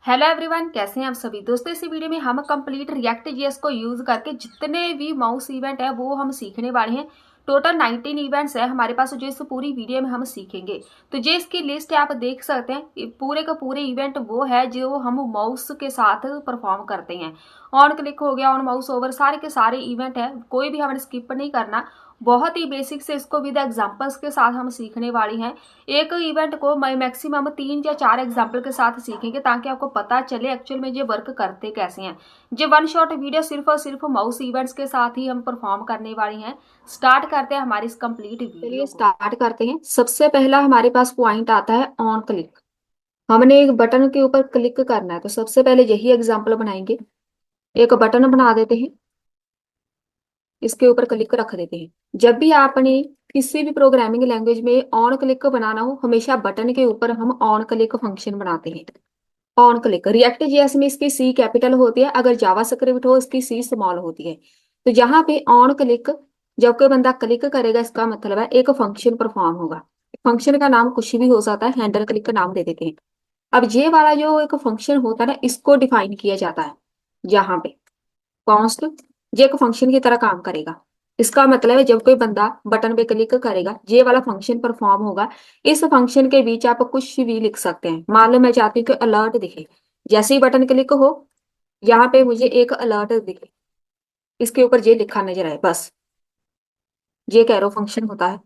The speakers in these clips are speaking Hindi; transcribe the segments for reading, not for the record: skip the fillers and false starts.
हेलो एवरीवन, कैसे हैं आप सभी दोस्तों। इस वीडियो में हम कंप्लीट रिएक्ट जीएस को यूज करके जितने भी माउस इवेंट है वो हम सीखने वाले हैं। टोटल 19 इवेंट्स है हमारे पास जो इस पूरी वीडियो में हम सीखेंगे। तो जो इसकी लिस्ट है आप देख सकते हैं, पूरे का पूरे इवेंट वो है जो हम माउस के साथ परफॉर्म करते हैं। ऑन क्लिक हो गया, ऑन माउस ओवर, सारे के सारे इवेंट है, कोई भी हमें स्किप नहीं करना। बहुत ही बेसिक से इसको विद एग्जांपल्स के साथ हम सीखने वाली हैं। एक इवेंट को मैक्सिमम 3 या 4 एग्जाम्पल के साथ सीखेंगे ताकि आपको पता चले एक्चुअल में ये वर्क करते कैसे हैं। ये वन शॉट वीडियो सिर्फ और सिर्फ माउस इवेंट्स के साथ ही हम परफॉर्म करने वाली हैं। स्टार्ट करते हैं हमारी इस कंप्लीट वीडियो चलिए को। स्टार्ट करते हैं। सबसे पहला हमारे पास पॉइंट आता है ऑन क्लिक। हमने एक बटन के ऊपर क्लिक करना है, तो सबसे पहले यही एग्जांपल बनाएंगे। एक बटन बना देते हैं, इसके ऊपर क्लिक रख देते हैं। जब भी आपने किसी भी प्रोग्रामिंग लैंग्वेज में ऑन क्लिक बनाना हो, हमेशा बटन के ऊपर हम ऑन क्लिक फंक्शन बनाते हैं। ऑन क्लिक रिएक्ट जेएस में इसकी सी कैपिटल होती है, अगर जावा स्क्रिप्ट हो इसकी सी स्मॉल होती है। तो यहाँ पे ऑन क्लिक, जब कोई बंदा क्लिक करेगा इसका मतलब है एक फंक्शन परफॉर्म होगा। फंक्शन का नाम कुछ भी हो सकता है, हैंडल क्लिक का नाम दे देते हैं। अब ये वाला जो एक फंक्शन होता है ना, इसको डिफाइन किया जाता है यहाँ पे कॉन्स्ट। ये एक फंक्शन की तरह काम करेगा। इसका मतलब है जब कोई बंदा बटन पे क्लिक करेगा ये वाला फंक्शन परफॉर्म होगा। इस फंक्शन के बीच आप कुछ भी लिख सकते हैं। मान लो मैं चाहती हूँ कि अलर्ट दिखे, जैसे ही बटन क्लिक हो यहाँ पे मुझे एक अलर्ट दिखे, इसके ऊपर ये लिखा नजर आए, बस ये कैरो फंक्शन होता है।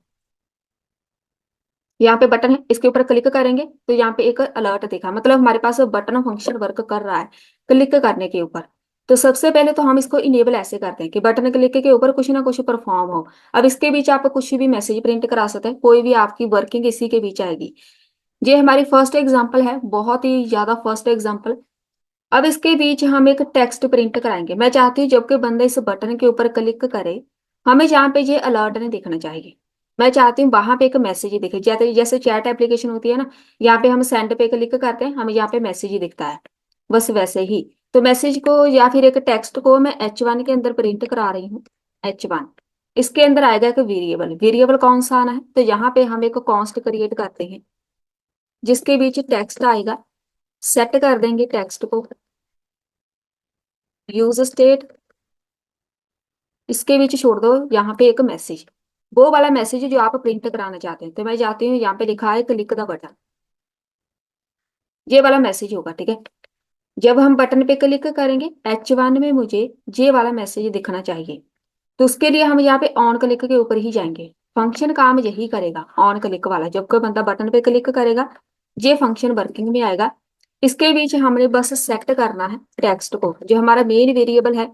यहाँ पे बटन है, इसके ऊपर क्लिक करेंगे तो यहाँ पे एक अलर्ट दिखा, मतलब हमारे पास बटन फंक्शन वर्क कर रहा है क्लिक करने के ऊपर। तो सबसे पहले तो हम इसको इनेबल ऐसे करते हैं कि बटन क्लिक के ऊपर कुछ ना कुछ परफॉर्म हो। अब इसके बीच आप कुछ भी मैसेज प्रिंट करा सकते हैं, कोई भी आपकी वर्किंग इसी के बीच आएगी। ये हमारी फर्स्ट एग्जाम्पल है, बहुत ही ज्यादा फर्स्ट एग्जाम्पल। अब इसके बीच हम एक टेक्स्ट प्रिंट कराएंगे। मैं चाहती हूँ जब कोई बंदा इस बटन के ऊपर क्लिक करे, हमें जहाँ पे ये अलर्ट नहीं दिखना चाहिए। मैं चाहती हूँ वहां पे एक मैसेज दिखे, जैसे जैसे चैट एप्लीकेशन होती है ना, यहाँ पे हम सेंड पे क्लिक करते हैं, हमें यहाँ पे मैसेज दिखता है, बस वैसे ही। तो मैसेज को या फिर एक टेक्स्ट को मैं H1 के अंदर प्रिंट करा रही हूँ। H1, इसके अंदर आएगा एक वेरिएबल। वेरिएबल कौन सा आना है, तो यहाँ पे हम एक कॉन्स्ट क्रिएट करते हैं जिसके बीच टेक्स्ट आएगा। सेट कर देंगे टेक्स्ट को, यूज स्टेट, इसके बीच छोड़ दो यहाँ पे एक मैसेज, वो वाला मैसेज जो आप प्रिंट कराना चाहते हैं। तो मैं जाती हूँ, यहाँ पे लिखा है क्लिक द बटन, ये वाला मैसेज होगा, ठीक है। जब हम बटन पे क्लिक करेंगे H1 में मुझे ये वाला मैसेज दिखना चाहिए। तो उसके लिए हम यहाँ पे ऑन क्लिक के ऊपर ही जाएंगे। फंक्शन काम यही करेगा, ऑन क्लिक वाला। जब कोई बंदा बटन पे क्लिक करेगा ये फंक्शन वर्किंग में आएगा। इसके बीच हमने बस सेट करना है टेक्स्ट को, जो हमारा मेन वेरिएबल है,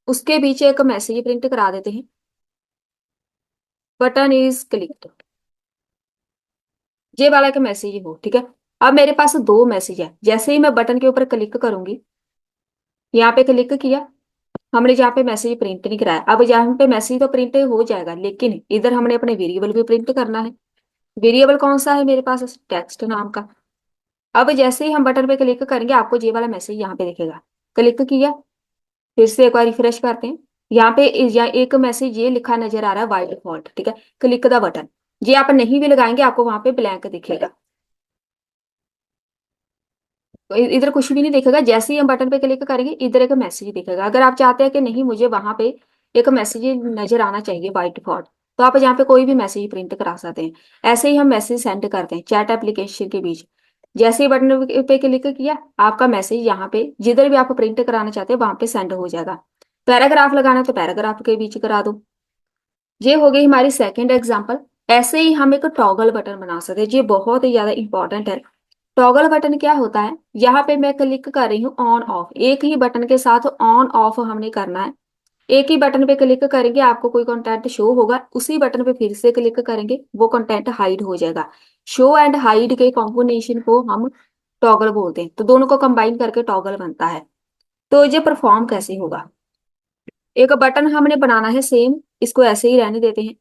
उसके बीच एक मैसेज प्रिंट करा देते हैं, बटन इज क्लिक्ड, ये वाला एक मैसेज हो, ठीक है। अब मेरे पास दो मैसेज है। जैसे ही मैं बटन के ऊपर क्लिक करूंगी, यहाँ पे क्लिक किया, हमने जहाँ पे मैसेज प्रिंट नहीं कराया। अब यहाँ पे मैसेज तो प्रिंट हो जाएगा, लेकिन इधर हमने अपने वेरिएबल भी प्रिंट करना है। वेरिएबल कौन सा है मेरे पास, टेक्स्ट नाम का। अब जैसे ही हम बटन पे क्लिक करेंगे आपको ये वाला मैसेज यहाँ पे दिखेगा। क्लिक किया, फिर से एक बार रिफ्रेश करते हैं। यहाँ पे या एक मैसेज ये लिखा नजर आ रहा है बाय डिफॉल्ट, ठीक है, क्लिक द बटन। ये आप नहीं भी लगाएंगे आपको वहां पे ब्लैंक दिखेगा, तो इधर कुछ भी नहीं दिखेगा। जैसे ही हम बटन पे क्लिक करेंगे इधर एक मैसेज दिखेगा। अगर आप चाहते हैं कि नहीं मुझे वहां पे एक मैसेज नजर आना चाहिए बाय डिफॉल्ट, तो आप यहाँ पे कोई भी मैसेज प्रिंट करा सकते हैं। ऐसे ही हम मैसेज सेंड करते हैं चैट एप्लीकेशन के बीच। जैसे ही बटन पे क्लिक किया, आपका मैसेज यहाँ पे जिधर भी आप प्रिंट कराना चाहते हैं वहां पे सेंड हो जाएगा। पैराग्राफ लगाना है तो पैराग्राफ के बीच करा दो। ये हो गई हमारी सेकेंड एग्जाम्पल। ऐसे ही हम एक टॉगल बटन बना सकते हैं, ये बहुत ही ज्यादा इंपॉर्टेंट है। टॉगल बटन क्या होता है, यहाँ पे मैं क्लिक कर रही हूँ ऑन ऑफ, एक ही बटन के साथ ऑन ऑफ हमने करना है। एक ही बटन पे क्लिक करेंगे आपको कोई कंटेंट शो होगा, उसी बटन पे फिर से क्लिक करेंगे वो कंटेंट हाइड हो जाएगा। शो एंड हाइड के कॉम्बिनेशन को हम टॉगल बोलते हैं। तो दोनों को कंबाइन करके टॉगल बनता है। तो ये परफॉर्म कैसे होगा, एक बटन हमने बनाना है सेम, इसको ऐसे ही रहने देते हैं।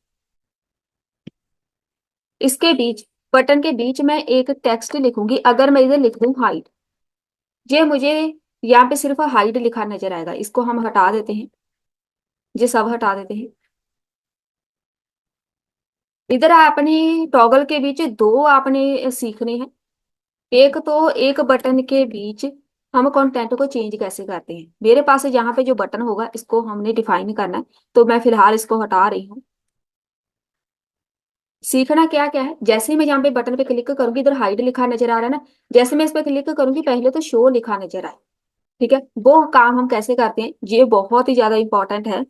इसके बीच, बटन के बीच में एक टेक्स्ट लिखूंगी। अगर मैं इधर लिख दूं हाइड, ये मुझे यहाँ पे सिर्फ हाइड लिखा नजर आएगा, इसको हम हटा देते हैं, ये सब हटा देते हैं। इधर आपने टॉगल के बीच दो आपने सीखने हैं। एक तो एक बटन के बीच हम कंटेंट को चेंज कैसे करते हैं। मेरे पास यहाँ पे जो बटन होगा इसको हमने डिफाइन करना है, तो मैं फिलहाल इसको हटा रही हूँ। सीखना क्या क्या है, जैसे ही मैं यहाँ पे बटन पे क्लिक करूंगी, इधर हाइड लिखा नजर आ रहा है ना, जैसे मैं इस पे क्लिक करूंगी पहले तो शो लिखा नजर आए। ठीक है, वो काम हम कैसे करते हैं, ये बहुत ही ज्यादा इंपॉर्टेंट है।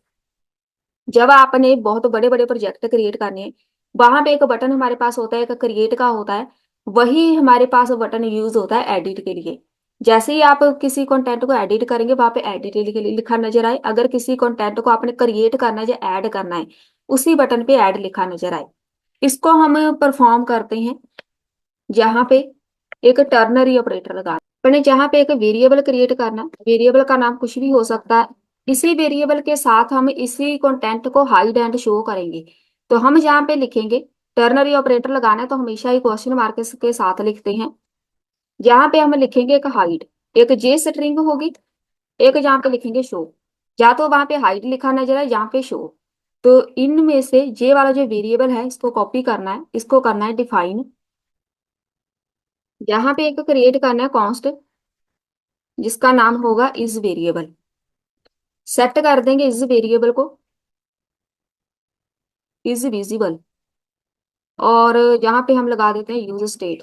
जब आपने बहुत बड़े बड़े प्रोजेक्ट क्रिएट करने हैं, वहां पे एक बटन हमारे पास होता है, एक क्रिएट का होता है, वही हमारे पास बटन यूज होता है एडिट के लिए। जैसे ही आप किसी कंटेंट को एडिट करेंगे वहां पे एडिट लिखा नजर आए, अगर किसी कंटेंट को आपने क्रिएट करना है या ऐड करना है, उसी बटन पे ऐड लिखा नजर आए। इसको हम परफॉर्म करते हैं जहां पे एक टर्नरी ऑपरेटर लगा, मैंने जहां पे एक वेरिएबल क्रिएट करना, वेरिएबल का नाम कुछ भी हो सकता है। इसी वेरिएबल के साथ हम इसी कंटेंट को हाइड एंड शो करेंगे। तो हम जहाँ पे लिखेंगे टर्नरी ऑपरेटर लगाना है, तो हमेशा ही क्वेश्चन मार्क के साथ लिखते हैं। यहाँ पे हम लिखेंगे एक हाइड, एक जे स्ट्रिंग होगी, एक जहाँ पे लिखेंगे शो। या तो वहां पे हाइड लिखा नजर है, यहाँ पे शो। तो इनमें से जे वाला जो वेरिएबल है इसको कॉपी करना है, इसको करना है डिफाइन। यहाँ पे एक क्रिएट करना है कॉन्स्ट, जिसका नाम होगा इज वेरिएबल। सेट कर देंगे इस वेरिएबल को इज विजिबल, और यहाँ पे हम लगा देते हैं यूज स्टेट।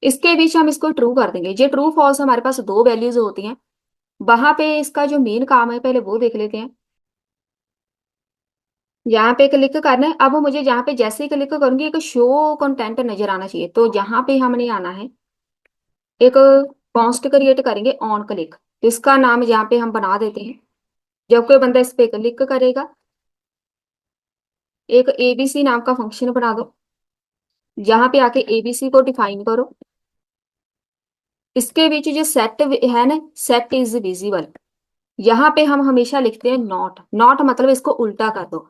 इसके बीच हम इसको ट्रू कर देंगे। ये ट्रू फॉल्स हमारे पास दो वैल्यूज होती हैं, वहां पे इसका जो मेन काम है पहले वो देख लेते हैं। यहाँ पे क्लिक करना है, अब मुझे यहाँ पे जैसे ही क्लिक करूंगी एक शो कंटेंट नजर आना चाहिए, तो यहाँ पे हमने आना है, एक कॉन्स्ट क्रिएट करेंगे ऑन क्लिक, तो इसका नाम यहाँ पे हम बना देते हैं। जब कोई बंदा इस पे क्लिक करेगा, एक एबीसी नाम का फंक्शन बना दो, यहाँ पे आके एबीसी को डिफाइन करो। इसके बीच जो सेट है ना, सेट इज विजिबल, यहाँ पे हम हमेशा लिखते हैं नॉट। नॉट मतलब इसको उल्टा कर दो।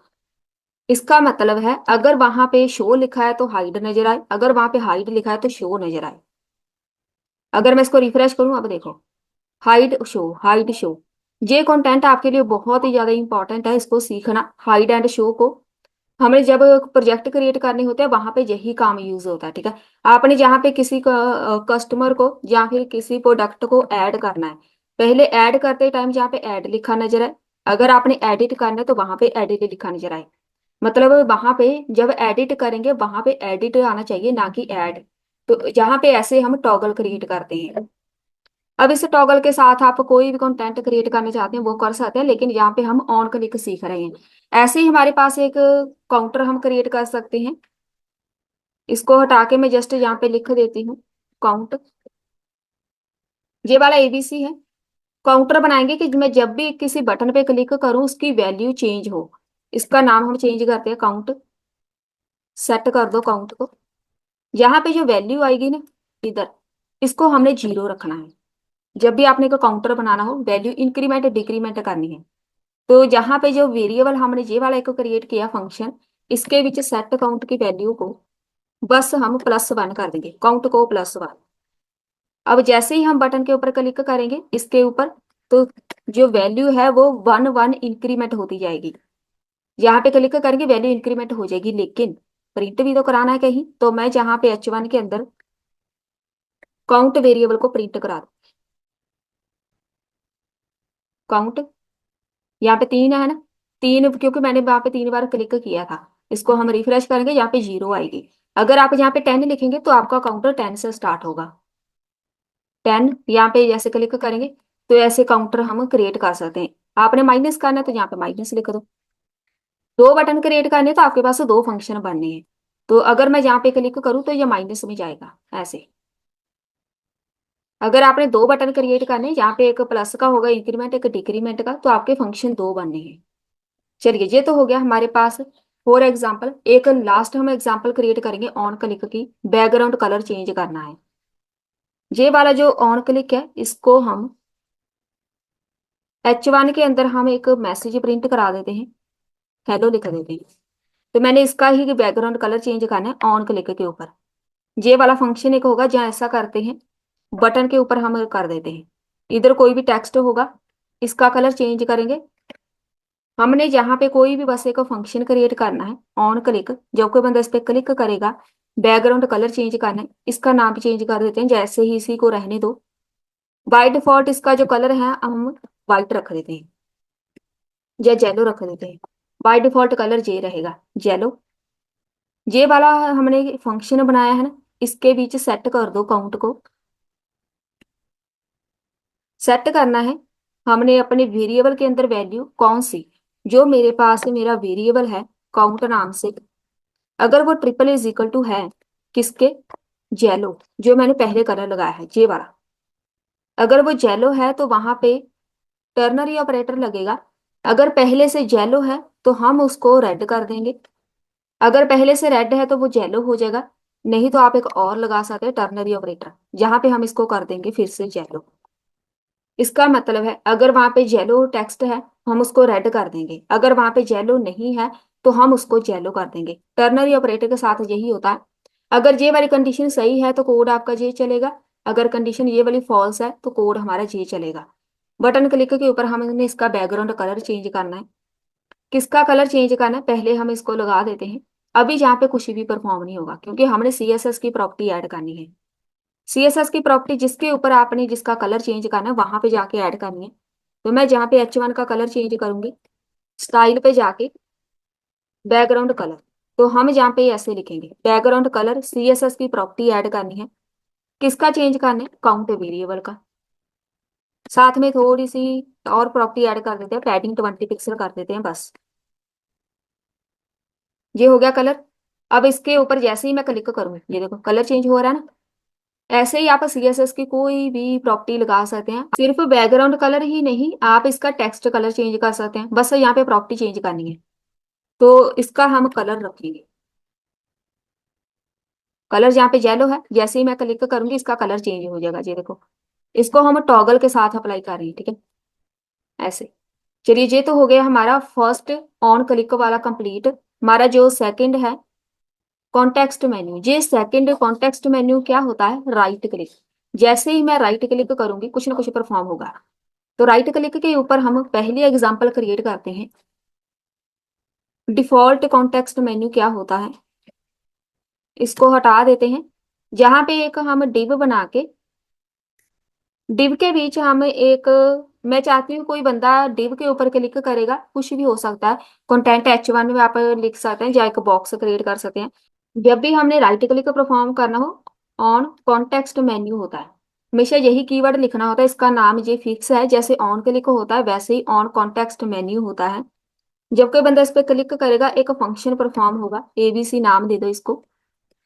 इसका मतलब है अगर वहां पे शो लिखा है तो हाइड नजर आए, अगर वहां पे हाइड लिखा है तो शो नजर आए। अगर मैं इसको रिफ्रेश करूं, अब देखो हाइड शो, हाइड शो। ये कंटेंट आपके लिए बहुत ही ज्यादा इंपॉर्टेंट है, इसको सीखना। हाइड एंड शो को हमें जब प्रोजेक्ट क्रिएट करने होते हैं वहां पे यही काम यूज होता है। ठीक है, आपने जहाँ पे किसी कस्टमर को या फिर किसी प्रोडक्ट को ऐड करना है, पहले ऐड करते टाइम जहाँ पे ऐड लिखा नजर आए, अगर आपने एडिट करना है तो वहां पे एडिट लिखा नजर आए। मतलब वहां पे जब एडिट करेंगे वहां पे एडिट आना चाहिए, ना कि ऐड। तो यहाँ पे ऐसे हम टॉगल क्रिएट करते हैं। अब इस टॉगल के साथ आप कोई भी कंटेंट क्रिएट करना चाहते हैं वो कर सकते हैं, लेकिन यहाँ पे हम ऑन क्लिक सीख रहे हैं। ऐसे ही हमारे पास एक काउंटर हम क्रिएट कर सकते हैं, इसको हटा के मैं जस्ट यहाँ पे लिख देती हूँ काउंट। ये वाला एबीसी है। काउंटर बनाएंगे कि मैं जब भी किसी बटन पे क्लिक करूँ उसकी वैल्यू चेंज हो। इसका नाम हम चेंज करते हैं काउंट। सेट कर दो काउंट को। यहाँ पे जो वैल्यू आएगी ना इधर, इसको हमने जीरो रखना है। जब भी आपने को काउंटर बनाना हो, वैल्यू इंक्रीमेंट डिक्रीमेंट करनी है। तो जहाँ पे जो वेरिएबल हमने ये वाला एक क्रिएट किया फंक्शन, इसके बीच सेट काउंट की वैल्यू को बस हम +1 कर देंगे, काउंट को +1। अब जैसे ही हम बटन के ऊपर क्लिक करेंगे इसके ऊपर, तो जो वैल्यू है वो 1 1 इंक्रीमेंट होती जाएगी। यहाँ पे क्लिक करेंगे वैल्यू इंक्रीमेंट हो जाएगी, लेकिन प्रिंट भी तो कराना है कहीं, तो मैं जहाँ पे H1 के अंदर काउंट वेरिएबल को प्रिंट करा दूं। काउंट यहाँ पे 3 है ना, 3 क्योंकि मैंने वहां पे 3 बार क्लिक किया था। इसको हम रिफ्रेश करेंगे, यहाँ पे 0 आएगी। अगर आप यहाँ पे 10 लिखेंगे तो आपका काउंटर 10 से स्टार्ट होगा। 10 यहाँ पे जैसे क्लिक करेंगे तो ऐसे काउंटर हम क्रिएट कर सकते हैं। आपने माइनस करना है तो यहाँ पे माइनस लिख दो। दो बटन क्रिएट करने तो आपके पास दो फंक्शन बनने हैं, तो अगर मैं यहाँ पे क्लिक करूँ तो ये माइनस में जाएगा ऐसे। अगर आपने दो बटन क्रिएट करने, यहाँ पे एक प्लस का होगा इंक्रीमेंट, एक डिक्रीमेंट का, तो आपके फंक्शन दो बनने हैं। चलिए ये तो हो गया हमारे पास। फॉर एग्जाम्पल एक लास्ट हम एग्जाम्पल क्रिएट करेंगे ऑन क्लिक की, बैकग्राउंड कलर चेंज करना है। ये वाला जो ऑन क्लिक है इसको हम H1 के अंदर हम एक मैसेज प्रिंट करा देते हैं, हेलो लिख देते हैं। तो मैंने इसका ही बैकग्राउंड कलर चेंज करना है ऑन क्लिक के ऊपर। ये वाला फंक्शन एक होगा जहाँ ऐसा करते हैं, बटन के ऊपर हम कर देते हैं, इधर कोई भी टेक्स्ट होगा इसका कलर चेंज करेंगे। हमने जहाँ पे कोई भी बस एक फंक्शन क्रिएट करना है ऑन क्लिक, जब कोई बंदा इस पे क्लिक करेगा बैकग्राउंड कलर चेंज करना है, इसका नाम चेंज कर देते हैं, जैसे ही इसी को रहने दो। बाय डिफॉल्ट इसका जो कलर है हम व्हाइट रख देते हैं या जेलो रख देते हैं। बाय डिफॉल्ट कलर जे रहेगा, जेलो। जे वाला हमने फंक्शन बनाया है ना, इसके बीच सेट कर दो काउंट को। सेट करना है हमने अपने वेरिएबल के अंदर वैल्यू कौन सी, जो मेरे पास मेरा वेरिएबल है काउंट नाम से, अगर वो ट्रिपल इज इक्वल टू है किसके, जेलो, जो मैंने पहले कलर लगाया है जे वाला, अगर वो जेलो है तो वहां पे टर्नरी ऑपरेटर लगेगा। अगर पहले से जेलो है तो हम उसको रेड कर देंगे, अगर पहले से रेड है तो वो जेलो हो जाएगा। नहीं तो आप एक और लगा सकते हैं टर्नरी ऑपरेटर, जहां पे हम इसको कर देंगे फिर से जेलो। इसका मतलब है अगर वहां पे जेलो टेक्स्ट है हम उसको रेड कर देंगे, अगर वहां पे जेलो नहीं है तो हम उसको जेलो कर देंगे। टर्नरी ऑपरेटर के साथ यही होता है। अगर ये वाली कंडीशन सही है तो कोड आपका जे चलेगा, अगर कंडीशन ये वाली फॉल्स है तो कोड हमारा जे चलेगा। बटन क्लिक के ऊपर हमने इसका बैकग्राउंड कलर चेंज करना है। किसका कलर चेंज करना है, पहले हम इसको लगा देते हैं। अभी जहाँ पे कुछ भी परफॉर्म नहीं होगा क्योंकि हमने CSS की प्रॉपर्टी ऐड करनी है। CSS की प्रॉपर्टी जिसके ऊपर आपने जिसका कलर चेंज करना है वहां पे जाके ऐड करनी है। तो मैं जहाँ पे H1 का कलर चेंज करूंगी, स्टाइल पे जाके बैकग्राउंड कलर, तो हम जहाँ पे ऐसे लिखेंगे बैकग्राउंड कलर, CSS की प्रॉपर्टी ऐड करनी है। किसका चेंज करना है, काउंट वेरिएबल का। साथ में थोड़ी सी और प्रॉपर्टी ऐड कर देते हैं, पैडिंग 20 पिक्सल कर देते हैं बस। ये हो गया कलर। अब इसके ऊपर जैसे ही मैं क्लिक करूंगी ये देखो कलर चेंज हो रहा है ना। ऐसे ही आप CSS की कोई भी प्रॉपर्टी लगा सकते हैं, सिर्फ बैकग्राउंड कलर ही नहीं, आप इसका टेक्स्ट कलर चेंज कर सकते हैं, बस यहाँ पे प्रॉपर्टी चेंज करनी है। तो इसका हम कलर रखेंगे, कलर जहाँ पे येलो है जैसे ही मैं क्लिक करूंगी इसका कलर चेंज हो जाएगा। ये देखो इसको हम टॉगल के साथ अप्लाई कर रहे हैं, ठीक है ऐसे। चलिए ये तो हो गया हमारा फर्स्ट ऑन क्लिक वाला कंप्लीट। हमारा जो सेकंड है कॉन्टेक्स्ट मेन्यू, ये सेकंड कॉन्टेक्स्ट मेन्यू क्या होता है, राइट क्लिक। जैसे ही मैं राइट क्लिक करूंगी कुछ ना कुछ परफॉर्म होगा। तो राइट क्लिक के ऊपर हम पहली एग्जांपल क्रिएट करते हैं। डिफॉल्ट कॉन्टेक्स्ट मेन्यू क्या होता है, इसको हटा देते हैं। जहां पे एक हम डिव बना के, डिव के बीच हम एक, मैं चाहती हूँ कोई बंदा डिव के ऊपर क्लिक करेगा, कुछ भी हो सकता है, कंटेंट H1 में आप लिख सकते हैं या एक बॉक्स क्रिएट कर सकते हैं। जब भी हमने राइट क्लिक परफॉर्म करना हो, ऑन कॉन्टेक्स्ट मेन्यू होता है, हमेशा यही कीवर्ड लिखना होता है। इसका नाम ये फिक्स है, जैसे ऑन क्लिक होता है वैसे ही ऑन कॉन्टेक्स्ट मेन्यू होता है। जब कोई बंदा इस पर क्लिक करेगा एक फंक्शन परफॉर्म होगा, ABC नाम दे दो इसको।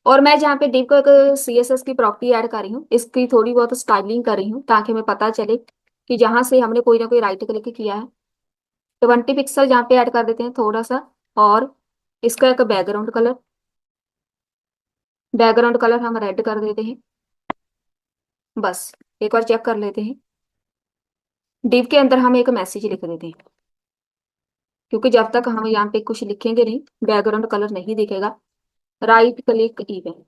और मैं जहाँ पे डिव को एक CSS की प्रॉपर्टी ऐड कर रही हूँ, इसकी थोड़ी बहुत स्टाइलिंग कर रही हूँ ताकि हमें पता चले कि जहां से हमने कोई ना कोई राइट क्लिक किया है। 20 पिक्सल जहाँ पे ऐड कर देते हैं थोड़ा सा। और इसका एक बैकग्राउंड कलर, बैकग्राउंड कलर हम रेड कर देते हैं बस। एक बार चेक कर लेते हैं। डिव के अंदर हम एक मैसेज लिख देते हैं, क्योंकि जब तक हम यहाँ पे कुछ लिखेंगे नहीं बैकग्राउंड कलर नहीं दिखेगा। राइट क्लिक इवेंट,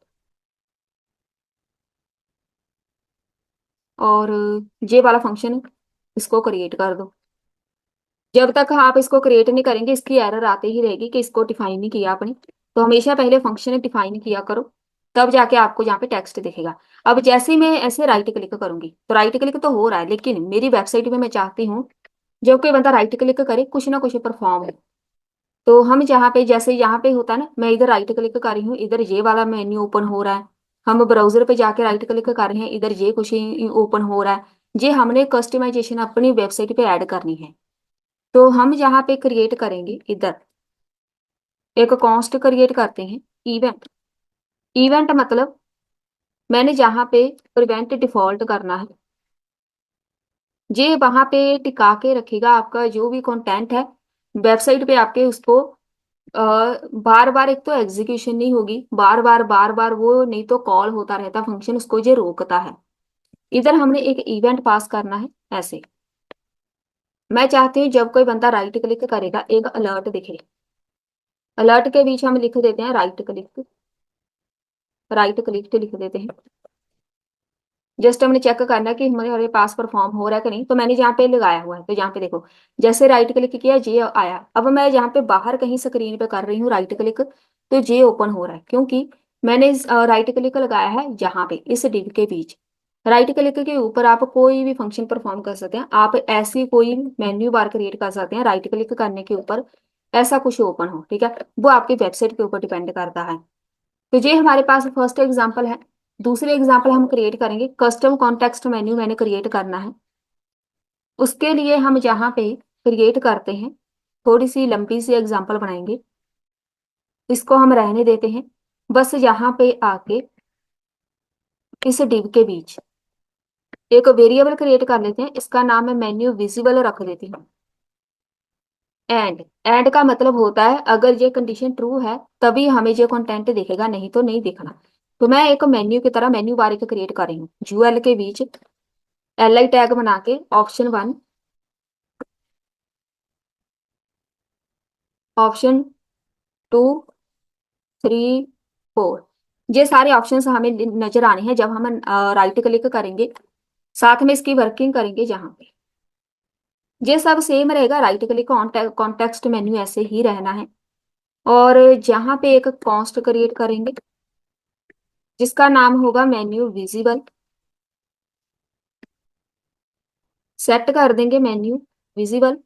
और ये वाला फंक्शन इसको क्रिएट कर दो। जब तक आप इसको क्रिएट नहीं करेंगे इसकी एरर आती ही रहेगी कि इसको डिफाइन नहीं किया आपने। तो हमेशा पहले फंक्शन डिफाइन किया करो, तब जाके आपको यहाँ पे टेक्स्ट दिखेगा। अब जैसे ही मैं ऐसे राइट क्लिक करूंगी तो राइट क्लिक तो हो रहा है, लेकिन मेरी वेबसाइट में मैं चाहती हूँ जब कोई बंदा राइट क्लिक करे कुछ ना कुछ परफॉर्म हो। तो हम जहाँ पे जैसे यहाँ पे होता है ना, मैं इधर राइट क्लिक कर रही हूँ, इधर ये वाला मेन्यू ओपन हो रहा है। हम ब्राउजर पे जाके राइट क्लिक कर रहे हैं, इधर ये कुछ ओपन हो रहा है। ये हमने कस्टमाइजेशन अपनी वेबसाइट पे ऐड करनी है। तो हम यहाँ पे क्रिएट करेंगे, इधर एक कॉन्स्ट क्रिएट करते हैं, इवेंट। इवेंट मतलब मैंने जहाँ पे प्रिवेंट डिफॉल्ट करना है, ये वहां पे टिका के रखेगा आपका जो भी कंटेंट है वेबसाइट पे आपके, उसको बार बार, एक तो एग्जीक्यूशन नहीं होगी, बार बार वो नहीं तो कॉल होता रहता फंक्शन, उसको ये रोकता है। इधर हमने एक इवेंट पास करना है ऐसे। मैं चाहती हूँ जब कोई बंदा राइट क्लिक करेगा एक अलर्ट दिखे। अलर्ट के बीच हम लिख देते हैं राइट क्लिक, राइट क्लिक लिख देते हैं। जस्ट हमने चेक करना है कि हमारे पास परफॉर्म हो रहा है कि नहीं। तो मैंने यहाँ पे लगाया हुआ है, तो यहाँ पे देखो जैसे राइट क्लिक किया ये आया। अब मैं यहाँ पे बाहर कहीं स्क्रीन पे कर रही हूँ राइट क्लिक, तो ये ओपन हो रहा है क्योंकि मैंने इस राइट क्लिक लगाया है यहाँ पे इस डिव के बीच। राइट क्लिक के ऊपर आप कोई भी फंक्शन परफॉर्म कर सकते हैं। आप ऐसी कोई मेन्यू बार क्रिएट कर सकते हैं राइट क्लिक करने के ऊपर ऐसा कुछ ओपन हो, ठीक है, वो आपकी वेबसाइट के ऊपर डिपेंड करता है। तो ये हमारे पास फर्स्ट एग्जाम्पल है। दूसरे एग्जाम्पल हम क्रिएट करेंगे, कस्टम कॉन्टेक्स्ट मेन्यू मैंने क्रिएट करना है। उसके लिए हम जहाँ पे क्रिएट करते हैं थोड़ी सी लंबी सी एग्जाम्पल बनाएंगे, इसको हम रहने देते हैं। बस यहाँ पे आके इस डिव के बीच एक वेरिएबल क्रिएट कर लेते हैं, इसका नाम है मेन्यू विजिबल रख देती हूँ। एंड का मतलब होता है अगर ये कंडीशन ट्रू है तभी हमें ये कंटेंट दिखेगा, नहीं तो नहीं दिखना। तो मैं एक मेन्यू की तरह मेन्यू बार एक क्रिएट कर रही हूँ। यूएल के बीच एल आई टैग बना के ऑप्शन 1, ऑप्शन 2, 3, 4, ये सारे ऑप्शंस हमें नजर आने हैं जब हम राइट क्लिक करेंगे, साथ में इसकी वर्किंग करेंगे। जहाँ पे ये सब सेम रहेगा, राइट क्लिक कॉन्टेक्स्ट मेन्यू ऐसे ही रहना है। और जहाँ पे एक कॉन्स्ट क्रिएट करेंगे जिसका नाम होगा मेन्यू विजिबल, सेट कर देंगे मेन्यू विजिबल।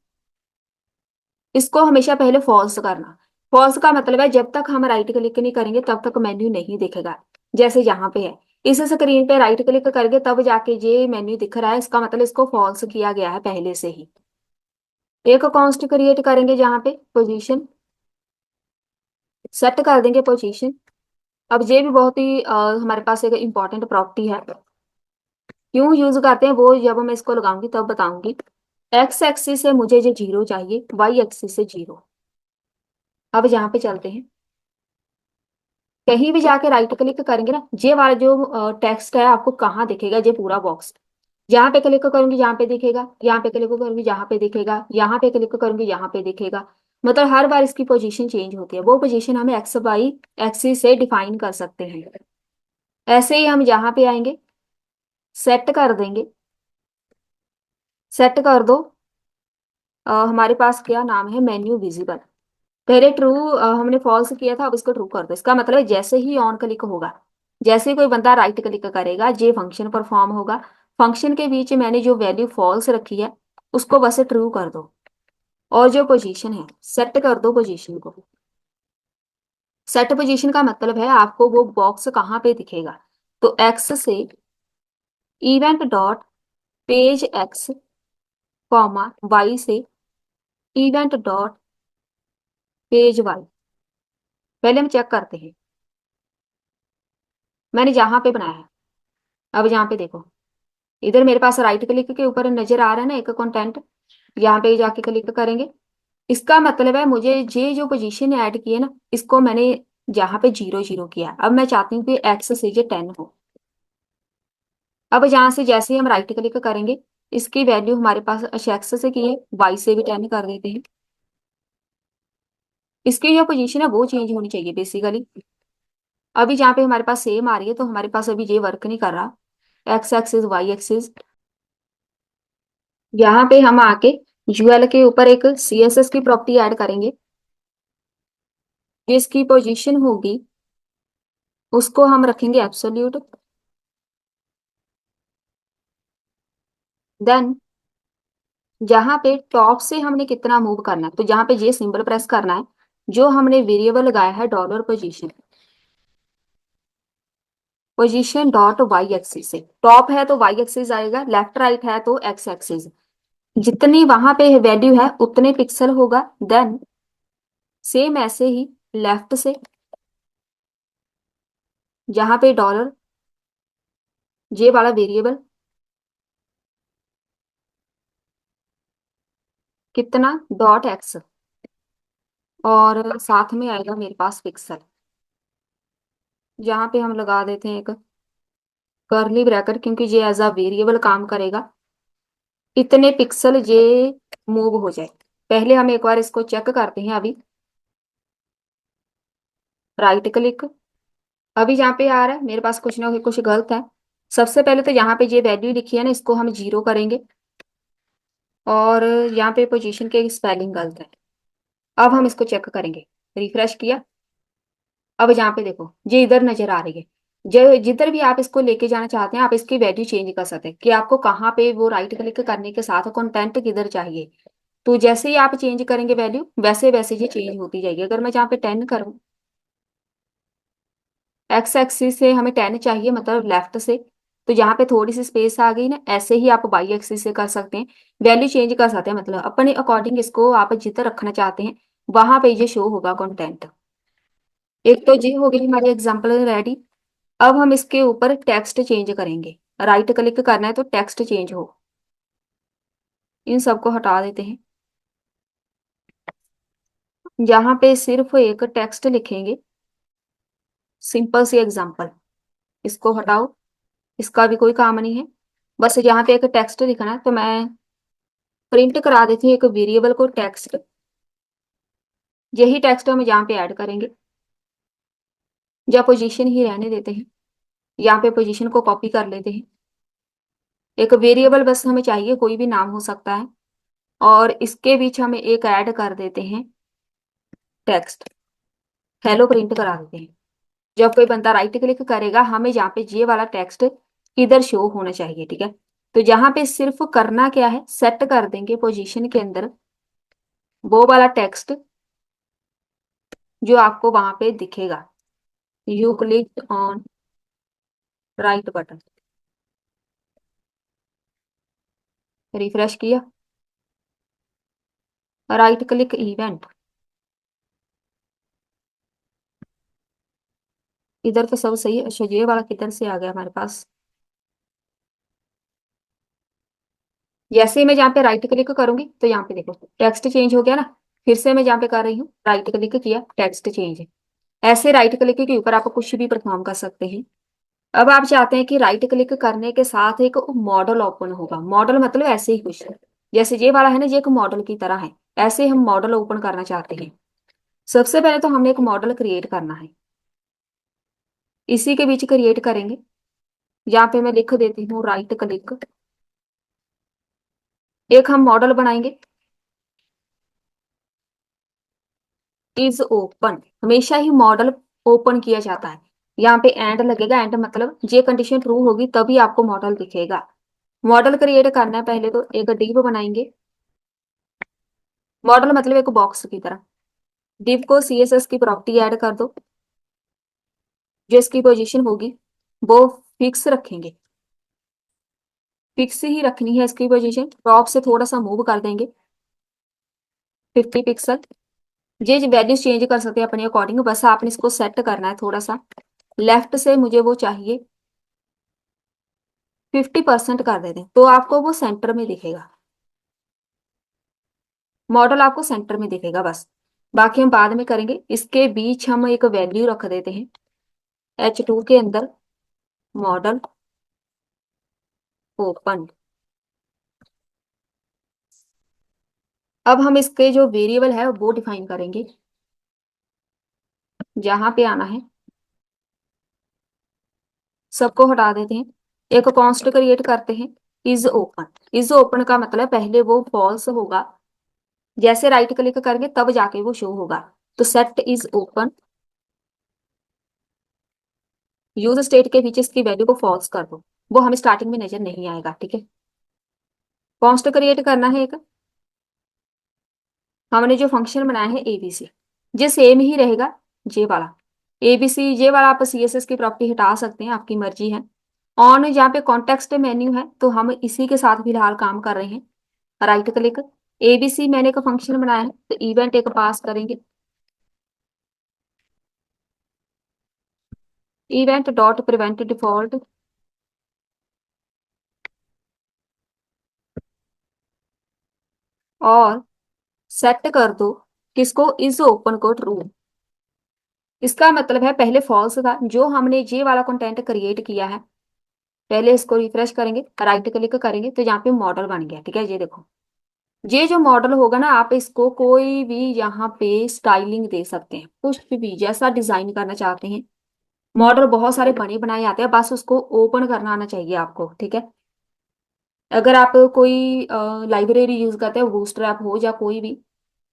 इसको हमेशा पहले फॉल्स करना। फॉल्स का मतलब है जब तक हम राइट क्लिक नहीं करेंगे तब तक मेन्यू नहीं दिखेगा। जैसे यहाँ पे है, इस स्क्रीन पे राइट क्लिक करके तब जाके ये मेन्यू दिख रहा है, इसका मतलब इसको फॉल्स किया गया है पहले से ही। एक कॉन्स्ट क्रिएट करेंगे जहाँ पे पोजीशन, सेट कर देंगे पोजीशन। अब ये भी बहुत ही हमारे पास एक इंपॉर्टेंट प्रॉपर्टी है, क्यों यूज करते हैं वो जब मैं इसको लगाऊंगी तब बताऊंगी। एक्स एक्सिस से मुझे जो 0 चाहिए, वाई एक्सिस से 0। अब यहाँ पे चलते हैं, कहीं भी जाके राइट क्लिक करेंगे ना, ये वाला जो टेक्स्ट है आपको कहाँ दिखेगा, ये पूरा बॉक्स। यहाँ पे क्लिक करूंगी यहाँ पे दिखेगा, यहाँ पे क्लिक करूंगी यहाँ पे दिखेगा, यहाँ पे क्लिक करूंगी यहाँ पे दिखेगा। मतलब हर बार इसकी पोजीशन चेंज होती है, वो पोजीशन हमें एक्स वाई एक्सिस से डिफाइन कर सकते हैं। ऐसे ही हम यहाँ पे आएंगे, सेट कर देंगे, सेट कर दो। हमारे पास क्या नाम है, मेन्यू विजिबल। पहले ट्रू हमने फॉल्स किया था, अब इसको ट्रू कर दो। इसका मतलब है जैसे ही ऑन क्लिक होगा, जैसे ही कोई बंदा राइट क्लिक करेगा ये फंक्शन परफॉर्म होगा। फंक्शन के बीच मैंने जो वैल्यू फॉल्स रखी है उसको बस ट्रू कर दो, और जो पोजीशन है सेट कर दो पोजीशन को। सेट पोजीशन का मतलब है आपको वो बॉक्स कहाँ पे दिखेगा। तो एक्स से event dot page X, comma Y से इवेंट डॉट पेज वाई। पहले हम चेक करते हैं, मैंने जहां पे बनाया है। अब यहाँ पे देखो, इधर मेरे पास राइट क्लिक के ऊपर नजर आ रहा है ना एक कंटेंट, यहाँ पे जाके क्लिक करेंगे। इसका मतलब है मुझे ये जो पोजीशन ऐड की है ना, इसको मैंने जहाँ पे 0 0 किया है। अब मैं चाहती हूँ कि एक्स से ये 10 हो। अब यहाँ से जैसे ही हम राइट क्लिक करेंगे, इसकी वैल्यू हमारे पास एक्स से की है, वाई से भी 10 कर देते हैं। इसकी जो पोजीशन है वो चेंज होनी चाहिए बेसिकली। अभी जहाँ पे हमारे पास सेम आ रही है तो हमारे पास अभी ये वर्क नहीं कर रहा, एक्स एक्सिस वाई एक्सिस। यहाँ पे हम आके यूएल के ऊपर एक सीएसएस की प्रॉपर्टी ऐड करेंगे, जिसकी पोजीशन होगी उसको हम रखेंगे एब्सोल्यूट। देन जहाँ पे टॉप से हमने कितना मूव करना है, तो जहाँ पे ये सिंबल प्रेस करना है, जो हमने वेरिएबल लगाया है dollar position, position dot Y axis से। टॉप है तो वाई एक्सिस आएगा, लेफ्ट राइट है तो एक्स एक्सिस। जितनी वहां पे वैल्यू है उतने पिक्सल होगा। देन सेम ऐसे ही लेफ्ट से, जहां पे डॉलर जे वाला वेरिएबल कितना डॉट एक्स, और साथ में आएगा मेरे पास पिक्सल। जहां पे हम लगा देते हैं एक कर्ली ब्रैकेट, क्योंकि ये एज अ वेरिएबल काम करेगा। इतने पिक्सल ये मूव हो जाए। पहले हम एक बार इसको चेक करते हैं। अभी राइट क्लिक, अभी यहाँ पे आ रहा है मेरे पास कुछ ना कुछ गलत है। सबसे पहले तो यहाँ पे ये वैल्यू लिखी है ना, इसको हम 0 करेंगे, और यहाँ पे पोजीशन के स्पेलिंग गलत है। अब हम इसको चेक करेंगे, रिफ्रेश किया, अब यहाँ पे देखो ये इधर नजर आ रही है, जो जिधर भी आप इसको लेके जाना चाहते हैं आप इसकी वैल्यू चेंज कर सकते हैं कि आपको कहाँ पे वो राइट क्लिक करने के साथ कंटेंट किधर चाहिए। तो जैसे ही आप चेंज करेंगे वैल्यू वैसे वैसे ये चेंज होती जाएगी। अगर मैं यहाँ पे 10 करूँ, एक्स एक्सिस से हमें 10 चाहिए मतलब लेफ्ट से, तो यहाँ पे थोड़ी सी स्पेस आ गई ना, ऐसे ही आप वाई एक्सिस से कर सकते हैं, वैल्यू चेंज कर सकते हैं, मतलब अपने अकॉर्डिंग इसको आप जिधर रखना चाहते हैं वहां पे ये शो होगा कंटेंट। एक तो ये हो गई हमारी एग्जांपल रेडी। अब हम इसके ऊपर टेक्स्ट चेंज करेंगे, राइट क्लिक करना है तो टेक्स्ट चेंज हो, इन सबको हटा देते हैं। यहाँ पे सिर्फ एक टेक्स्ट लिखेंगे, सिंपल सी एग्जांपल, इसको हटाओ, इसका भी कोई काम नहीं है। बस यहाँ पे एक टेक्स्ट लिखना है तो मैं प्रिंट करा देती हूँ एक वेरिएबल को टेक्स्ट। यही टेक्स्ट हम यहाँ पे ऐड करेंगे, या पोजीशन ही रहने देते हैं, यहाँ पे पोजीशन को कॉपी कर लेते हैं। एक वेरिएबल बस हमें चाहिए, कोई भी नाम हो सकता है, और इसके बीच हमें एक ऐड कर देते हैं टेक्स्ट, हेलो प्रिंट करा देते हैं। जब कोई बंदा राइट क्लिक करेगा हमें यहाँ पे ये वाला टेक्स्ट इधर शो होना चाहिए, ठीक है। तो यहाँ पे सिर्फ करना क्या है, सेट कर देंगे पोजीशन के अंदर वो वाला टेक्स्ट जो आपको वहां पे दिखेगा। You click on right button, refresh किया, राइट क्लिक इवेंट, इधर तो सब सही है। अच्छा ये वाला किधर से आ गया हमारे पास, जैसे ही मैं यहाँ पे राइट क्लिक करूंगी तो यहाँ पे देखो टेक्स्ट चेंज हो गया ना। फिर से मैं यहाँ पे कर रही हूँ, राइट क्लिक किया, टेक्स्ट चेंज। ऐसे राइट क्लिक के ऊपर आप कुछ भी परफॉर्म कर सकते हैं। अब आप चाहते हैं कि राइट क्लिक करने के साथ एक मॉडल ओपन होगा, मॉडल मतलब ऐसे ही कुछ, जैसे ये वाला है ना, ये एक मॉडल की तरह है, ऐसे हम मॉडल ओपन करना चाहते हैं। सबसे पहले तो हमने एक मॉडल क्रिएट करना है, इसी के बीच क्रिएट करेंगे। यहाँ पे मैं लिख देती हूँ राइट क्लिक, एक हम मॉडल बनाएंगे, इज ओपन, हमेशा ही मॉडल ओपन किया जाता है। यहाँ पे एंड लगेगा, एंड मतलब ये कंडीशन ट्रू होगी तभी आपको मॉडल दिखेगा। मॉडल क्रिएट करना है, पहले तो एक डिव बनाएंगे, मॉडल मतलब एक बॉक्स की तरह। डिव को सीएसएस की प्रॉपर्टी ऐड कर दो, जो इसकी पोजीशन होगी वो फिक्स रखेंगे, फिक्स ही रखनी है इसकी पोजीशन। टॉप से थोड़ा सा मूव कर देंगे 50 पिक्सल। ये वैल्यूज चेंज कर सकते हैं अपने अकॉर्डिंग, बस आपने इसको सेट करना है थोड़ा सा। लेफ्ट से मुझे वो चाहिए 50% कर देते हैं तो आपको वो सेंटर में दिखेगा, मॉडल आपको सेंटर में दिखेगा बस। बाकी हम बाद में करेंगे। इसके बीच हम एक वैल्यू रख देते हैं H2 के अंदर, मॉडल ओपन। अब हम इसके जो वेरिएबल है वो डिफाइन करेंगे, जहां पे आना है सबको हटा देते हैं, एक कॉन्स्ट क्रिएट करते हैं, इज ओपन। इज ओपन का मतलब पहले वो फॉल्स होगा, जैसे राइट क्लिक करेंगे तब जाके वो शो होगा। तो set is open, use state के पीछे इसकी वैल्यू को फॉल्स कर दो, वो हमें स्टार्टिंग में नजर नहीं आएगा, ठीक है। कॉन्स्ट क्रिएट करना है एक, हमने जो फंक्शन बनाया है एबीसी, ये सेम ही रहेगा, ये वाला एबीसी। ये वाला आप सीएसएस की प्रॉपर्टी हटा सकते हैं, आपकी मर्जी है। ऑन जहाँ पे कॉन्टेक्स्ट मेन्यू है तो हम इसी के साथ फिलहाल काम कर रहे हैं। राइट क्लिक, एबीसी मैंने एक फंक्शन बनाया है तो इवेंट एक पास करेंगे, इवेंट डॉट प्रिवेंट डिफॉल्ट, और सेट कर दो किसको, इज ओपन को ट्रू। इसका मतलब है पहले फॉल्स था, जो हमने ये वाला कंटेंट क्रिएट किया है, पहले इसको रिफ्रेश करेंगे, राइट क्लिक करेंगे तो यहाँ पे मॉडल बन गया, ठीक है। ये देखो ये जो मॉडल होगा ना, आप इसको कोई भी यहाँ पे स्टाइलिंग दे सकते हैं, कुछ भी जैसा डिजाइन करना चाहते हैं। मॉडल बहुत सारे बने बनाए आते हैं, बस उसको ओपन करना आना चाहिए आपको, ठीक है। अगर आप कोई लाइब्रेरी यूज करते हैं, बूस्ट्रैप हो या कोई भी,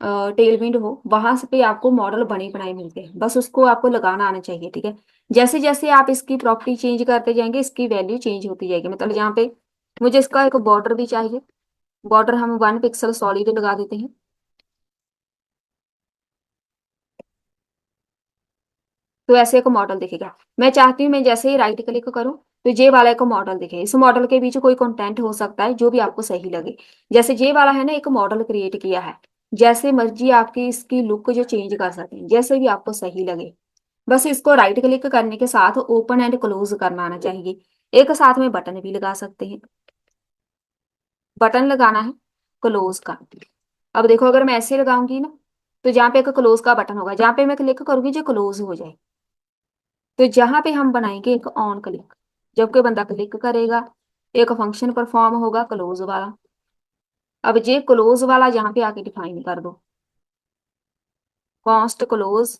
टेल विंड हो, वहां से पे आपको मॉडल बने बनाए मिलते हैं, बस उसको आपको लगाना आना चाहिए। ठीक है, जैसे जैसे आप इसकी प्रॉपर्टी चेंज करते जाएंगे इसकी वैल्यू चेंज होती जाएगी। मतलब यहाँ पे मुझे इसका एक बॉर्डर भी चाहिए, बॉर्डर हम 1 पिक्सल सॉलिड लगा देते हैं। तो ऐसे एक मॉडल दिखेगा। मैं चाहती हूँ मैं जैसे ही राइट क्लिक करूँ तो ये वाला एक मॉडल दिखे। इस मॉडल के बीच कोई कंटेंट हो सकता है जो भी आपको सही लगे। जैसे ये वाला है ना, एक मॉडल क्रिएट किया है, जैसे मर्जी आपकी इसकी लुक जो चेंज कर सकते हैं, जैसे भी आपको सही लगे। बस इसको राइट क्लिक करने के साथ ओपन एंड क्लोज करना आना चाहिए। एक साथ में बटन भी लगा सकते हैं। बटन लगाना है क्लोज का। अब देखो अगर मैं ऐसे लगाऊंगी ना, तो जहाँ पे एक क्लोज का बटन होगा, जहाँ पे मैं क्लिक करूंगी जो क्लोज हो जाए। तो जहां पे हम बनाएंगे एक ऑन क्लिक, जब कोई बंदा क्लिक करेगा एक फंक्शन परफॉर्म होगा क्लोज वाला। अब ये क्लोज वाला यहाँ पे आके डिफाइन कर दो, कॉन्स्ट क्लोज।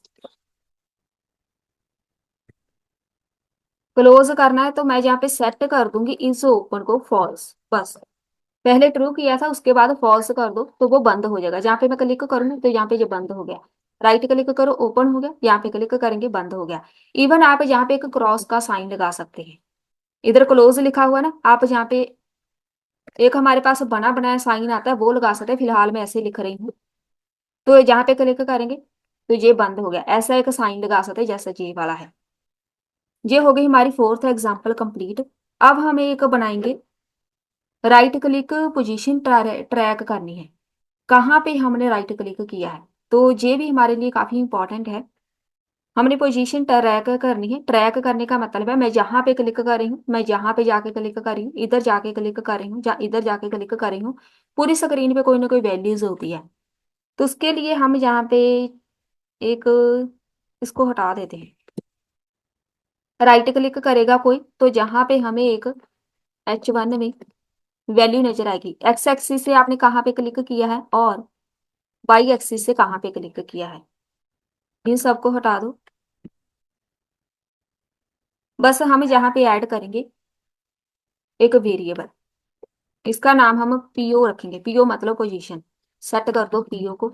क्लोज करना है तो मैं यहाँ पे सेट कर दूंगी इस ओपन को फॉल्स। बस पहले ट्रू किया था, उसके बाद फॉल्स कर दो तो वो बंद हो जाएगा। जहाँ पे मैं क्लिक करूंगी तो यहाँ पे ये बंद हो गया। राइट क्लिक करो ओपन हो गया, यहाँ पे क्लिक करेंगे बंद हो गया। इवन आप यहाँ पे एक क्रॉस का साइन लगा सकते हैं। इधर क्लोज लिखा हुआ ना, आप यहाँ पे एक हमारे पास बना बनाया साइन आता है वो लगा सकते हैं। फिलहाल मैं ऐसे लिख रही हूँ, तो जहाँ पे क्लिक करेंगे तो ये बंद हो गया। ऐसा एक साइन लगा सकते हैं जैसा ये वाला है। ये हो गई हमारी फोर्थ एग्जाम्पल कंप्लीट। अब हम एक बनाएंगे राइट क्लिक पोजीशन ट्रैक करनी है, कहाँ पे हमने राइट क्लिक किया है। तो ये भी हमारे लिए काफी इंपॉर्टेंट है। हमने पोजीशन ट्रैक करनी है। ट्रैक करने का मतलब है मैं जहां पे क्लिक कर रही हूँ, मैं जहां पे जाके क्लिक कर रही हूँ, इधर जाके क्लिक कर रही हूँ, इधर जाके क्लिक कर रही हूँ, पूरी स्क्रीन पे कोई ना कोई वैल्यूज होती है। तो उसके लिए हम यहाँ पे एक इसको हटा देते हैं। राइट क्लिक करेगा कोई तो जहां पे हमें एक H1 में वैल्यू नजर आएगी, एक्स एक्सिस से आपने कहाँ पे क्लिक किया है और वाई एक्सिस से कहाँ पे क्लिक किया है, इन सबको हटा दो। बस हम यहाँ पे ऐड करेंगे एक वेरिएबल, इसका नाम हम पीओ रखेंगे। पीओ मतलब पोजीशन। सेट कर दो पीओ को।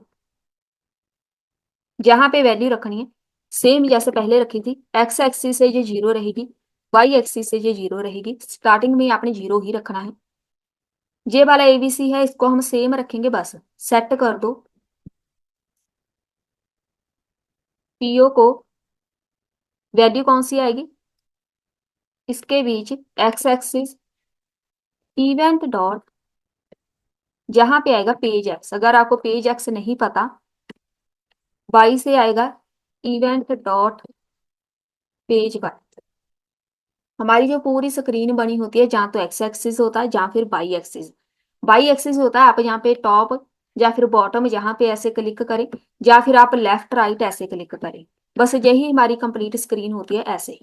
जहां पे वैल्यू रखनी है सेम जैसे पहले रखी थी, एक्स एक्सिस से ये 0 रहेगी, वाई एक्सिस से ये 0 रहेगी। स्टार्टिंग में आपने 0 ही रखना है। ये वाला एबीसी है, इसको हम सेम रखेंगे। बस सेट कर दो पीओ को। वैल्यू कौन सी आएगी इसके बीच, एक्स एक्सिस इवेंट डॉट, जहां पे आएगा पेज एक्स। अगर आपको पेज एक्स नहीं पता, वाई से आएगा इवेंट डॉट पेज वाई। हमारी जो पूरी स्क्रीन बनी होती है जहाँ तो एक्स एक्सिस होता है जहाँ फिर वाई एक्सिस। वाई एक्सिस होता है आप यहाँ पे टॉप या फिर बॉटम जहाँ पे ऐसे क्लिक करें, या फिर आप लेफ्ट राइट ऐसे क्लिक करें। बस यही हमारी कंप्लीट स्क्रीन होती है ऐसे।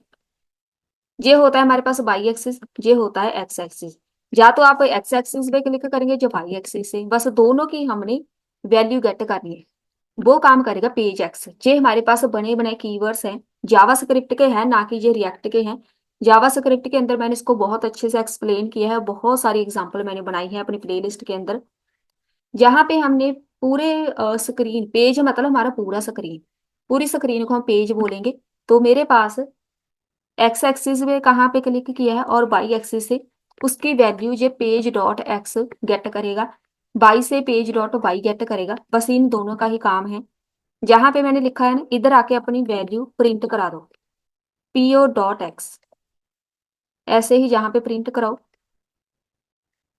ये होता है हमारे पास वाई एक्सिस, ये होता है एक्स एक्सिस। या तो आप एक्स एक्सिस पे क्लिक करेंगे जो वाई एक्सिस से, बस दोनों की हमने वैल्यू गेट करनी है। वो काम करेगा पेज एक्स। ये हमारे पास बने बनाए कीवर्ड्स हैं, जावा स्क्रिप्ट के हैं, ना कि ये रिएक्ट के हैं। जावा स्क्रिप्ट के अंदर मैंने इसको बहुत अच्छे से एक्सप्लेन किया है, बहुत सारी एग्जांपल मैंने बनाई है अपनी प्लेलिस्ट के अंदर। जहाँ पे हमने पूरे स्क्रीन, पेज मतलब हमारा पूरा स्क्रीन, पूरी स्क्रीन को हम पेज बोलेंगे। तो मेरे पास एक्स एक्सिस में कहाँ पे क्लिक किया है और वाई एक्सिस से उसकी वैल्यू ये पेज डॉट एक्स गेट करेगा, वाई से पेज डॉट वाई गेट करेगा। बस इन दोनों का ही काम है। जहां पे मैंने लिखा है ना, इधर आके अपनी वैल्यू प्रिंट करा दो, पीओ डॉट एक्स। ऐसे ही जहां पे प्रिंट कराओ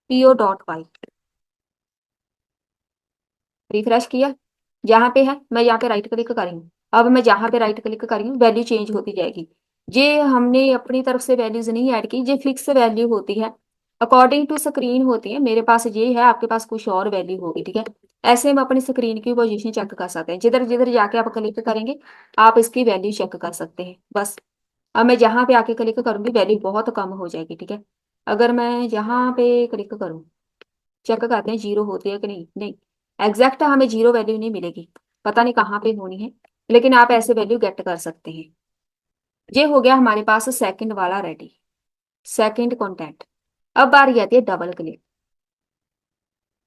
पीओ डॉट वाई। रिफ्रेश किया, जहां पे है मैं यहाँ पे राइट क्लिक करेंगे। अब मैं जहां पे राइट क्लिक करी हूँ वैल्यू चेंज होती जाएगी। ये हमने अपनी तरफ से वैल्यूज नहीं ऐड की, ये फिक्स वैल्यू होती है, अकॉर्डिंग टू स्क्रीन होती है। मेरे पास ये है, आपके पास कुछ और वैल्यू होगी। ठीक है, ऐसे हम अपनी स्क्रीन की पोजीशन चेक कर सकते हैं। जिधर जिधर जाके आप क्लिक करेंगे आप इसकी वैल्यू चेक कर सकते हैं। बस अब मैं जहां पे आके क्लिक करूंगी वैल्यू बहुत कम हो जाएगी। ठीक है, अगर मैं यहाँ पे क्लिक करूँ, चेक करते हैं जीरो होती है कि नहीं। नहीं, एग्जैक्ट हमें जीरो वैल्यू नहीं मिलेगी, पता नहीं कहाँ पे होनी है, लेकिन आप ऐसे वैल्यू गेट कर सकते हैं। ये हो गया हमारे पास सेकंड वाला रेडी, सेकंड कंटेंट। अब बारी आती है डबल क्लिक।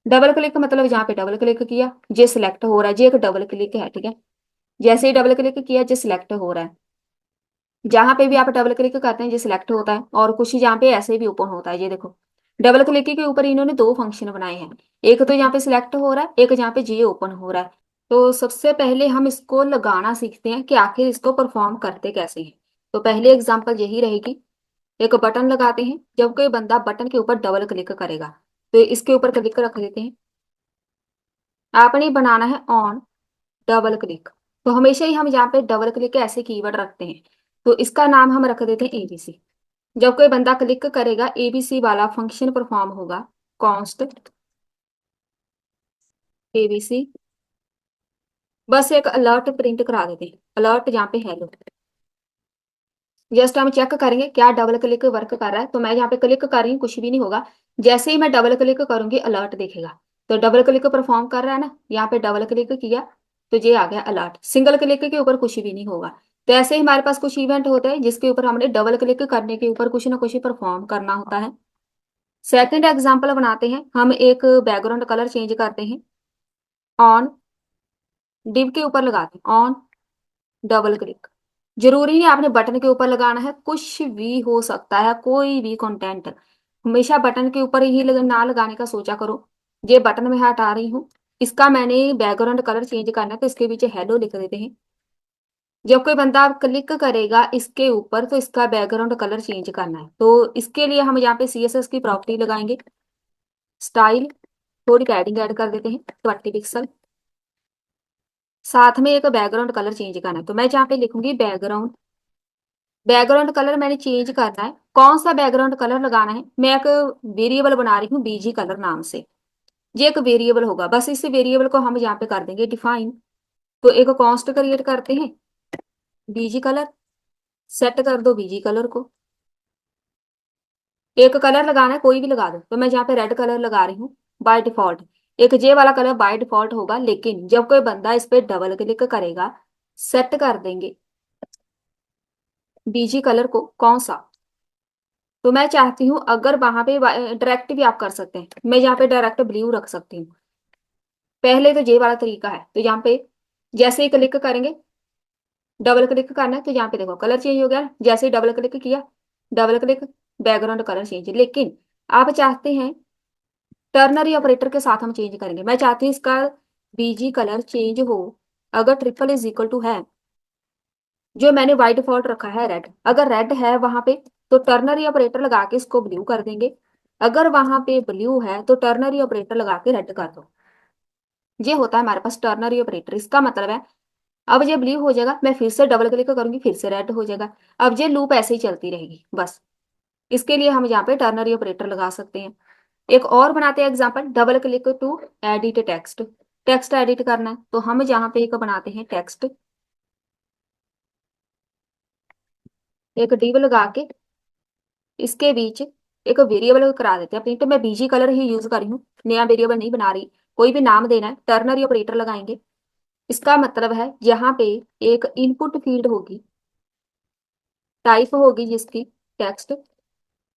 डबल क्लिक मतलब जहाँ पे डबल क्लिक किया ये सिलेक्ट हो रहा है, ये एक डबल क्लिक है, ठीक है। जैसे ही डबल क्लिक किया ये सिलेक्ट हो रहा है। जहां पे भी आप डबल क्लिक करते हैं ये सिलेक्ट होता है, और कुछ यहाँ पे ऐसे भी ओपन होता है। ये देखो, डबल क्लिक के ऊपर इन्होंने दो फंक्शन बनाए हैं, एक तो यहाँ पे सिलेक्ट हो रहा है, एक यहाँ पे ये ओपन हो रहा है। तो सबसे पहले हम इसको लगाना सीखते हैं कि आखिर इसको परफॉर्म करते कैसे हैं। तो पहले एग्जाम्पल यही रहेगी, एक बटन लगाते हैं, जब कोई बंदा बटन के ऊपर डबल क्लिक करेगा तो इसके ऊपर क्लिक रख देते हैं। आपने बनाना है ऑन डबल क्लिक। तो हमेशा ही हम यहाँ पे डबल क्लिक के ऐसे कीवर्ड रखते हैं, तो इसका नाम हम रख देते हैं एबीसी। जब कोई बंदा क्लिक करेगा एबीसी वाला फंक्शन परफॉर्म होगा, कॉन्स्ट एबीसी। बस एक अलर्ट प्रिंट करा देते हैं, अलर्ट यहाँ पे हेलो। जस्ट हम चेक करेंगे क्या डबल क्लिक वर्क कर रहा है। तो मैं यहाँ पे क्लिक कर रही हूँ, कुछ भी नहीं होगा। जैसे ही मैं डबल क्लिक करूंगी अलर्ट देखेगा। तो डबल क्लिक परफॉर्म कर रहा है ना, यहाँ पे डबल क्लिक किया तो ये आ गया अलर्ट। सिंगल क्लिक के ऊपर कुछ भी नहीं होगा। तो ऐसे ही हमारे पास कुछ इवेंट होते हैं जिसके ऊपर हमने डबल क्लिक करने के ऊपर कुछ ना कुछ परफॉर्म करना होता है। सेकंड एग्जाम्पल बनाते हैं, हम एक बैकग्राउंड कलर चेंज करते हैं, ऑन डिव के ऊपर लगाते हैं, ऑन डबल क्लिक। जरूरी नहीं आपने बटन के ऊपर लगाना है, कुछ भी हो सकता है, कोई भी कंटेंट। हमेशा बटन के ऊपर ही ना लगाने का सोचा करो। ये बटन में हटा रही हूँ, इसका मैंने बैकग्राउंड कलर चेंज करना है तो इसके पीछे हेलो लिख देते हैं। जब कोई बंदा क्लिक करेगा इसके ऊपर तो इसका बैकग्राउंड कलर चेंज करना है, तो इसके लिए हम यहाँ पे सीएसएस की प्रॉपर्टी लगाएंगे, स्टाइल, थोड़ी पैडिंग ऐड कर देते हैं 20 पिक्सल। साथ में एक बैकग्राउंड कलर चेंज करना है, तो मैं जहाँ पे लिखूंगी बैकग्राउंड। बैकग्राउंड कलर मैंने चेंज करना है, कौन सा बैकग्राउंड कलर लगाना है, मैं एक वेरिएबल बना रही हूँ बीजी कलर नाम से। ये एक वेरिएबल होगा, बस इस वेरिएबल को हम यहाँ पे कर देंगे डिफाइन। तो एक कॉन्स्ट क्रिएट करते हैं, बीजी कलर, सेट कर दो बीजी कलर को। एक कलर लगाना है, कोई भी लगा दो, तो मैं यहाँ पे रेड कलर लगा रही हूँ बाय डिफॉल्ट। एक जे वाला कलर बाय डिफॉल्ट होगा, लेकिन जब कोई बंदा इस पे डबल क्लिक करेगा सेट कर देंगे बीजी कलर को कौन सा। तो मैं चाहती हूँ अगर वहां पे डायरेक्ट भी आप कर सकते हैं, मैं यहाँ पे डायरेक्ट ब्लू रख सकती हूँ। पहले तो ये वाला तरीका है, तो यहाँ पे जैसे ही क्लिक करेंगे, डबल क्लिक करना है तो यहाँ पे देखो कलर चेंज हो गया। जैसे ही डबल क्लिक किया, double click, background colour change. लेकिन आप चाहते हैं टर्नरी ऑपरेटर के साथ हम चेंज करेंगे, मैं चाहती हूँ इसका बीजी कलर चेंज हो अगर ट्रिपल इज इक्वल टू है, जो मैंने बाई डिफॉल्ट रखा है रेड, अगर रेड है वहां पे तो टर्नरी ऑपरेटर लगा के इसको ब्लू कर देंगे। अगर वहां पे ब्लू है तो टर्नरी ऑपरेटर लगा के रेड कर दो। ये होता है हमारे पास टर्नरी ऑपरेटर। इसका मतलब है अब ये ब्लू हो जाएगा, मैं फिर से डबल क्लिक करूंगी फिर से रेड हो जाएगा। अब ये लूप ऐसे ही चलती रहेगी बस। इसके लिए हम यहाँ पे टर्नरी ऑपरेटर लगा सकते हैं। एक और बनाते हैं example, double click to edit text. Text edit करना है तो हम यहाँ पे एक बनाते हैं टेक्स्ट, एक डिव लगा के इसके बीच एक वेरिएबल करा देते हैं अपनी। तो मैं बीजी कलर ही यूज कर रही हूँ, नया वेरिएबल नहीं बना रही। कोई भी नाम देना है टर्नरी ऑपरेटर लगाएंगे। इसका मतलब है यहाँ पे एक इनपुट फील्ड होगी, टाइप होगी जिसकी टेक्स्ट,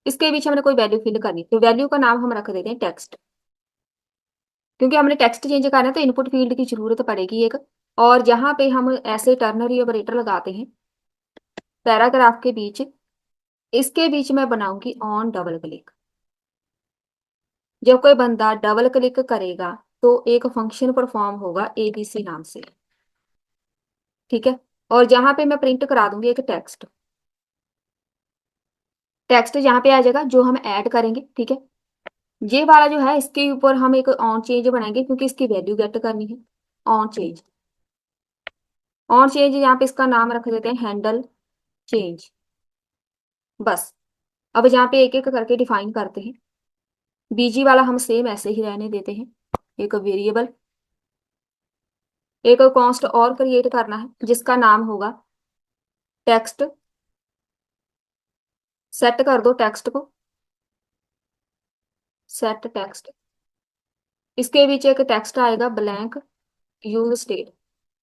इसके बीच हमने कोई वैल्यू फिल करनी, तो वैल्यू का नाम हम रख देते हैं टेक्स्ट। क्योंकि हमने टेक्स्ट चेंज करना है तो इनपुट फील्ड की जरूरत पड़ेगी एक। और जहां पे हम ऐसे टर्नरी ऑपरेटर लगाते हैं पैराग्राफ के बीच, इसके बीच में बनाऊंगी ऑन डबल क्लिक। जब कोई बंदा डबल क्लिक करेगा तो एक फंक्शन परफॉर्म होगा एबीसी नाम से, ठीक है। और जहां पे मैं प्रिंट करा दूंगी एक टेक्स्ट, टेक्स्ट यहाँ पे आ जाएगा जो हम ऐड करेंगे, ठीक है। ये वाला जो है इसके ऊपर हम एक ऑन चेंज बनाएंगे क्योंकि इसकी वैल्यू गेट करनी है। ऑन चेंज, ऑन चेंज यहाँ पे इसका नाम रख देते हैं हैंडल चेंज, बस। अब यहाँ पे एक एक करके डिफाइन करते हैं। बीजी वाला हम सेम ऐसे ही रहने देते हैं, एक वेरिएबल। एक कॉन्स्ट और क्रिएट करना है जिसका नाम होगा टेक्स्ट, सेट कर दो टेक्स्ट को, सेट टेक्स्ट। इसके बीच एक टेक्स्ट आएगा ब्लैंक यूज स्टेट।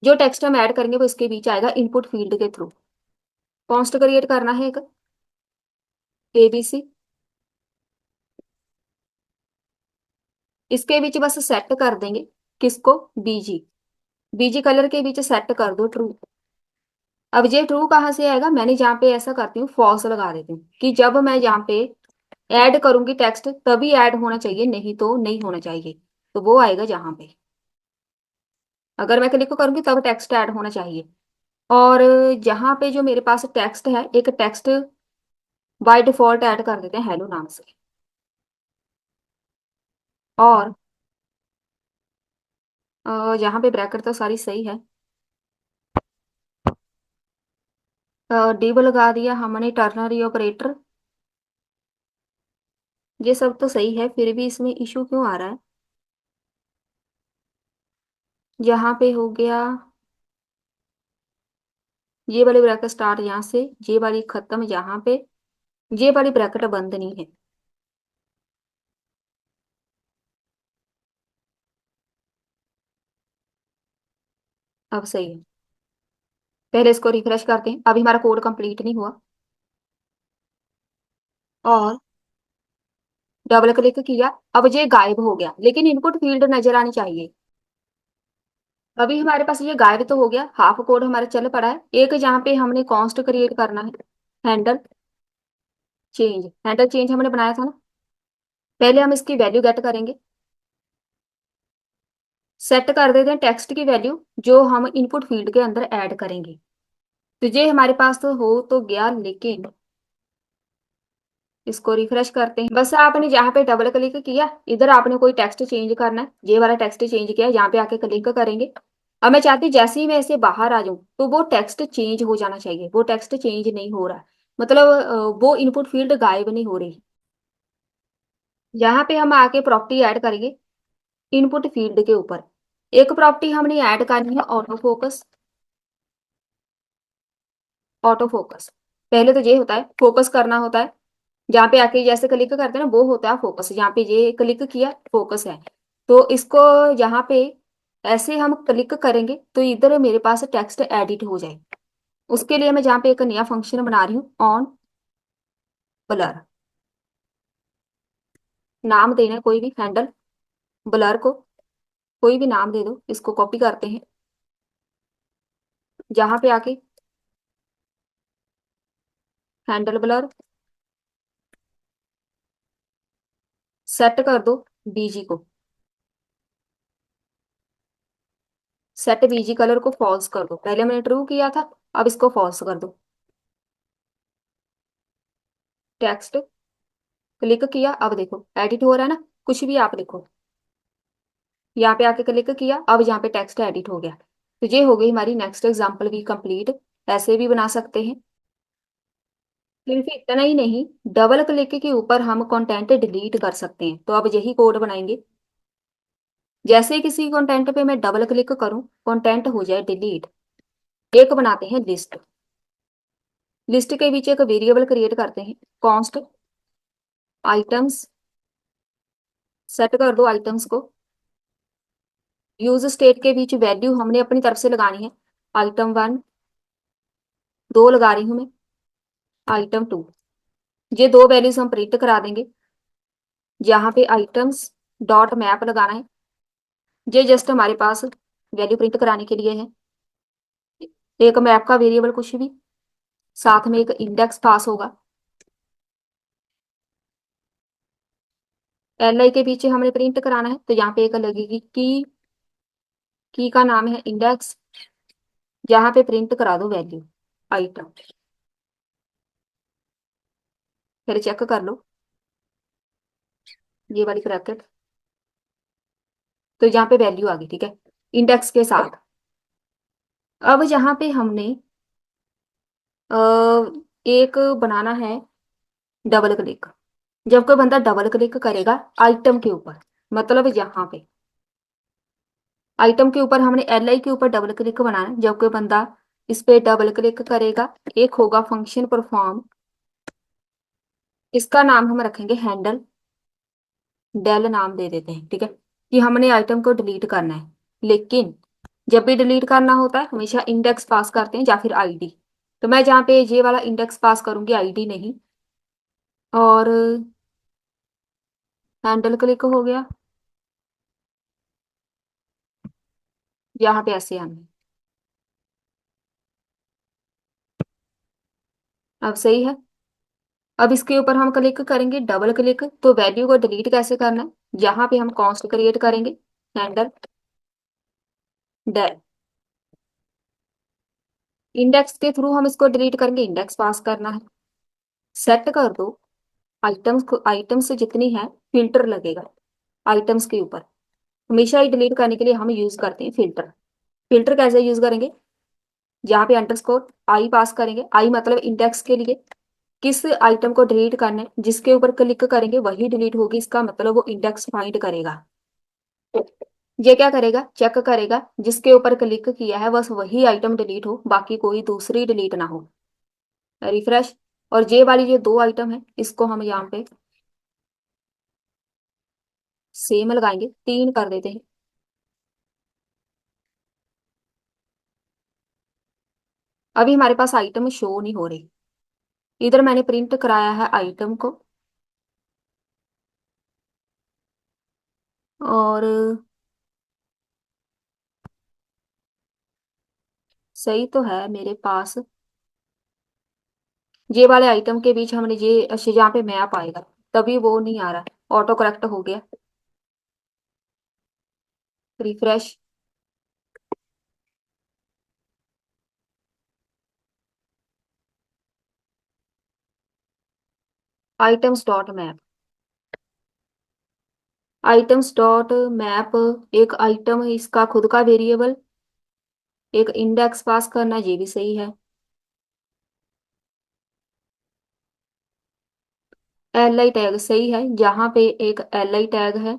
जो टेक्स्ट हम ऐड करेंगे वो इसके बीच आएगा इनपुट फील्ड के थ्रू। कॉन्स्ट क्रिएट करना है एक एबीसी, इसके बीच बस सेट कर देंगे किसको, बीजी। बीजी कलर के बीच सेट कर दो ट्रू। अब ये ट्रू कहाँ से आएगा, मैंने जहाँ पे ऐसा करती हूँ फॉल्स लगा देती हूँ कि जब मैं यहाँ पे ऐड करूंगी टेक्स्ट तभी ऐड होना चाहिए, नहीं तो नहीं होना चाहिए। तो वो आएगा जहां पे, अगर मैं क्लिक करूंगी तब टेक्स्ट ऐड होना चाहिए। और जहां पे जो मेरे पास टेक्स्ट है, एक टेक्स्ट बाय डिफॉल्ट ऐड कर देते हैं हेलो नाम से। और यहाँ पे ब्रैकेट तो सारी सही है, डिव लगा दिया हमने, टर्नरी ऑपरेटर, ये सब तो सही है, फिर भी इसमें इशू क्यों आ रहा है। यहाँ पे हो गया ये वाली ब्रैकेट स्टार्ट यहाँ से, ये वाली खत्म यहाँ पे, ये वाली ब्रैकेट बंद नहीं है। अब सही है, पहले इसको रिफ्रेश करते हैं, अभी हमारा कोड कंप्लीट नहीं हुआ। और डबल क्लिक किया, अब ये गायब हो गया, लेकिन इनपुट फील्ड नजर आनी चाहिए। अभी हमारे पास ये गायब तो हो गया, हाफ कोड हमारा चल पड़ा है। एक जहाँ पे हमने कॉन्स्ट क्रिएट करना है, हैंडल चेंज, हैंडल चेंज हमने बनाया था ना, पहले हम इसकी वैल्यू गेट करेंगे, सेट कर देते हैं टेक्स्ट की वैल्यू जो हम इनपुट फील्ड के अंदर ऐड करेंगे। तो ये हमारे पास तो हो तो गया, लेकिन इसको रिफ्रेश करते हैं। बस आपने जहाँ पे डबल क्लिक किया, इधर आपने कोई टेक्स्ट चेंज करना है, ये वाला टेक्स्ट चेंज किया, यहाँ पे आके क्लिक करेंगे। अब मैं चाहती हूँ जैसे ही मैं इसे बाहर आ जाऊं तो वो टेक्स्ट चेंज हो जाना चाहिए, वो टेक्स्ट चेंज नहीं हो रहा है, मतलब वो इनपुट फील्ड गायब नहीं हो रही। यहाँ पे हम आके प्रॉपर्टी ऐड करेंगे इनपुट फील्ड के ऊपर। एक प्रॉपर्टी हमने ऐड करनी है ऑटो फोकस। ऑटो फोकस पहले तो ये होता है फोकस करना होता है, जहाँ पे आके जैसे क्लिक करते हैं ना वो होता है फोकस, यहाँ पे ये क्लिक किया फोकस है। तो इसको यहाँ पे ऐसे हम क्लिक करेंगे तो इधर मेरे पास टेक्स्ट एडिट हो जाए। उसके लिए मैं जहाँ पे एक नया फंक्शन बना रही हूँ, ऑन ब्लर, नाम देना है कोई भी, हैंडल ब्लर को कोई भी नाम दे दो। इसको कॉपी करते हैं, जहाँ पे आके हैंडल ब्लर सेट कर दो बीजी को, सेट बीजी कलर को फॉल्स कर दो, पहले मैंने ट्रू किया था, अब इसको फॉल्स कर दो। टेक्स्ट क्लिक किया, अब देखो एडिट हो रहा है ना, कुछ भी आप लिखो, यहाँ पे आके क्लिक किया, अब यहाँ पे टेक्स्ट एडिट हो गया। तो ये हो गई हमारी नेक्स्ट एग्जांपल भी कंप्लीट। ऐसे भी बना सकते हैं। सिर्फ इतना ही नहीं, डबल क्लिक के ऊपर हम कंटेंट डिलीट कर सकते हैं, तो अब यही कोड बनाएंगे। जैसे ही किसी कंटेंट पे मैं डबल क्लिक करूं कंटेंट हो जाए डिलीट। एक बनाते हैं लिस्ट, लिस्ट के बीच एक वेरिएबल क्रिएट करते हैं कॉन्स्ट आइटम्स, सेट कर दो आइटम्स को। यूज स्टेट के बीच वैल्यू हमने अपनी तरफ से लगानी है, आइटम 1 2 लगा रही हूं मैं, आइटम 2, ये दो वैल्यूज हम प्रिंट करा देंगे। यहाँ पे आइटम्स डॉट मैप लगाना है, ये जस्ट हमारे पास वैल्यू प्रिंट कराने के लिए है। एक मैप का वेरिएबल कुछ भी, साथ में एक इंडेक्स पास होगा। एल आई के पीछे हमने प्रिंट कराना है, तो यहाँ पे एक लगेगी की का नाम है इंडेक्स, यहाँ पे प्रिंट करा दो वैल्यू आइटम, फिर चेक कर लो ये वाली ब्रैकेट, तो यहाँ पे वैल्यू आ गई, ठीक है, इंडेक्स के साथ। अब यहाँ पे हमने अ, एक बनाना है डबल क्लिक, जब कोई बंदा डबल क्लिक करेगा आइटम के ऊपर, मतलब यहाँ पे आइटम के ऊपर हमने एल आई के ऊपर डबल क्लिक बनाना है, जब कोई बंदा इस पे डबल क्लिक करेगा एक होगा फंक्शन परफॉर्म, इसका नाम हम रखेंगे हैंडल, डेल नाम दे देते हैं, ठीक है, कि हमने आइटम को डिलीट करना है। लेकिन जब भी डिलीट करना होता है हमेशा इंडेक्स पास करते हैं या फिर आईडी, तो मैं जहाँ पे ये वाला इंडेक्स पास करूंगी आईडी नहीं। और हैंडल क्लिक हो गया, यहाँ पे ऐसे आना है। अब सही है। अब इसके ऊपर हम क्लिक करेंगे, डबल क्लिक, तो वैल्यू को डिलीट कैसे करना है, जहां पे हम कॉन्स्ट क्रिएट करेंगे, हैंडल डेल, इंडेक्स के थ्रू हम इसको डिलीट करेंगे, इंडेक्स पास करना है। सेट कर दो, आइटम्स को, आइटम्स जितनी है फिल्टर लगेगा आइटम्स के ऊपर। हमेशा ही डिलीट करने के लिए हम यूज करते हैं फिल्टर। फिल्टर कैसे यूज करेंगे, जहाँ पे अंडरस्कोर आई पास करेंगे, आई मतलब इंडेक्स के लिए किस आइटम को डिलीट करना है, जिसके ऊपर क्लिक करेंगे वही डिलीट होगी, इसका मतलब वो इंडेक्स फाइंड करेगा। ये क्या करेगा, चेक करेगा जिसके ऊपर क्लिक किया है बस वही आइटम डिलीट हो, बाकी कोई दूसरी डिलीट ना हो। रिफ्रेश। और जे वाली जो दो आइटम है इसको हम यहाँ पे सेम लगाएंगे, 3 कर देते हैं। अभी हमारे पास आइटम शो नहीं हो रही, इधर मैंने प्रिंट कराया है आइटम को, और सही तो है मेरे पास। ये वाले आइटम के बीच हमने ये, अच्छा यहाँ पे मैप आएगा, तभी वो नहीं आ रहा, ऑटो करेक्ट हो गया। Refresh. Items dot map, items dot map, एक आइटम है इसका खुद का वेरिएबल, एक इंडेक्स पास करना, ये भी सही है। एल आई टैग सही है, जहां पे एक एल आई टैग है।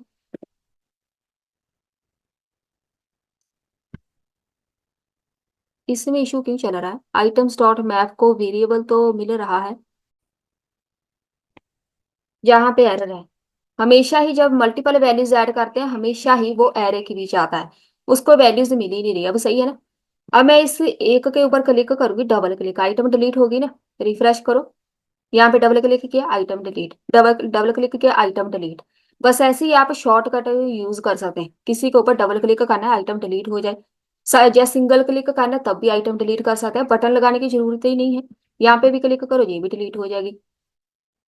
इसमें इशू क्यों चल रहा है, आइटम्स डॉट मैप को वेरिएबल तो मिल रहा है, जहां पे एरर है। हमेशा ही जब मल्टीपल वैल्यूज ऐड करते हैं हमेशा ही वो एरे के बीच आता है, उसको वैल्यूज मिल ही नहीं रही, अब सही है ना। अब मैं इस एक के ऊपर क्लिक करूंगी, डबल क्लिक, आइटम डिलीट होगी ना। रिफ्रेश करो, यहाँ पे डबल क्लिक किया, item delete, double double click किया, आइटम डिलीट। बस ऐसे ही आप शॉर्टकट यूज कर सकते हैं, किसी के ऊपर डबल क्लिक करना है आइटम डिलीट हो जाए, या सिंगल क्लिक करना है तब भी आइटम डिलीट कर सकते हैं, बटन लगाने की जरूरत ही नहीं है। यहाँ पे भी क्लिक करो, ये भी डिलीट हो जाएगी।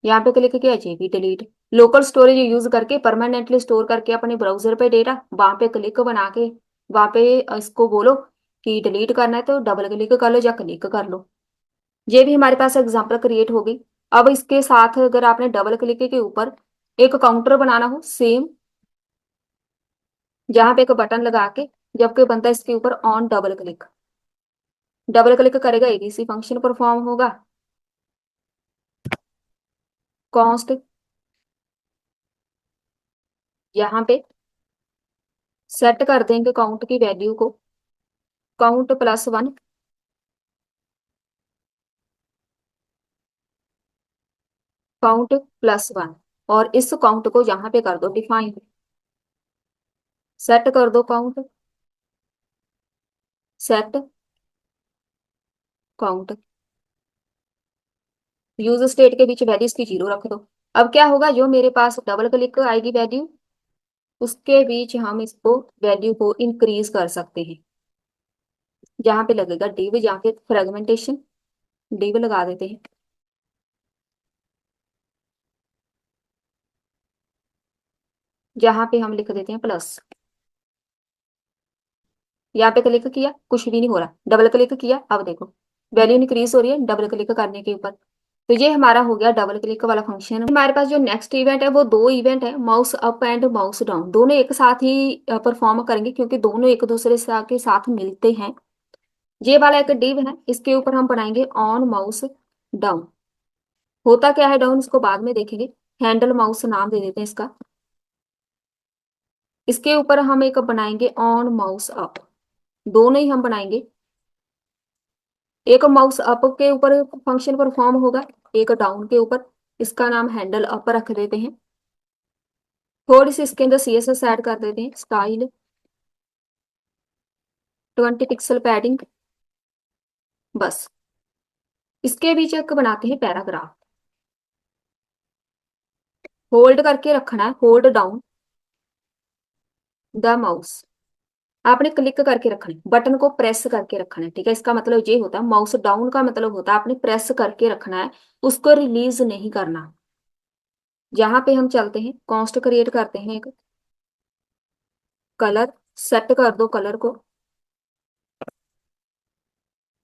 यहाँ पे क्लिक किया, ये भी डिलीट। लोकल स्टोरेज यूज करके परमानेंटली स्टोर करके अपने ब्राउजर पे डेटा, वहां पे क्लिक बना के वहां पे इसको बोलो कि डिलीट करना है तो डबल क्लिक कर लो या क्लिक कर लो। ये भी हमारे पास एग्जांपल क्रिएट हो गई। अब इसके साथ अगर आपने डबल क्लिक के ऊपर एक काउंटर बनाना हो सेम, जहां पे एक बटन लगा के जब कोई बनता है इसके ऊपर on double click, double click करेगा एबीसी फंक्शन परफॉर्म होगा। कॉन्स्ट, यहाँ पे सेट कर देंगे काउंट की वैल्यू को, काउंट +1, काउंट +1, और इस काउंट को यहाँ पे कर दो डिफाइन, सेट कर दो count, set count, use state के बीच वैल्यूज की 0 रख दो। अब क्या होगा, जो मेरे पास डबल क्लिक आएगी वैल्यू, उसके बीच हम इसको वैल्यू को इंक्रीज कर सकते हैं, जहां पे लगेगा डिव, जहाँ पे फ्रेगमेंटेशन, डिव लगा देते हैं, जहां पे हम लिख देते हैं प्लस। यहाँ पे क्लिक किया, कुछ भी नहीं हो रहा, डबल क्लिक किया, अब देखो वैल्यू इंक्रीज हो रही है डबल क्लिक करने के ऊपर। तो ये हमारा हो गया डबल क्लिक वाला फंक्शन। हमारे पास जो नेक्स्ट इवेंट है वो दो इवेंट है, mouse up and mouse down, दोनों एक साथ ही परफॉर्म करेंगे क्योंकि दोनों एक दूसरे के साथ मिलते हैं। ये वाला एक डिव है, इसके ऊपर हम बनाएंगे ऑन माउस डाउन। होता क्या है डाउन, इसको बाद में देखेंगे, हैंडल माउस नाम दे देते हैं इसका। इसके ऊपर हम एक बनाएंगे ऑन माउस अप, दोनों ही हम बनाएंगे। एक माउस अप के ऊपर फंक्शन परफॉर्म होगा, एक डाउन के ऊपर, इसका नाम हैंडल अप रख देते हैं। थोड़ी सी इसके अंदर सीएसएस ऐड कर देते हैं, स्टाइल 20 पिक्सल पैडिंग, बस। इसके बीच एक बनाते हैं पैराग्राफ, होल्ड करके रखना है, होल्ड डाउन द माउस, आपने क्लिक करके रखना है, बटन को प्रेस करके रखना है, ठीक है। इसका मतलब ये होता है, माउस डाउन का मतलब होता है आपने प्रेस करके रखना है, उसको रिलीज नहीं करना। यहाँ पे हम चलते हैं, कॉन्स्ट क्रिएट करते हैं एक, कलर सेट कर दो, कलर को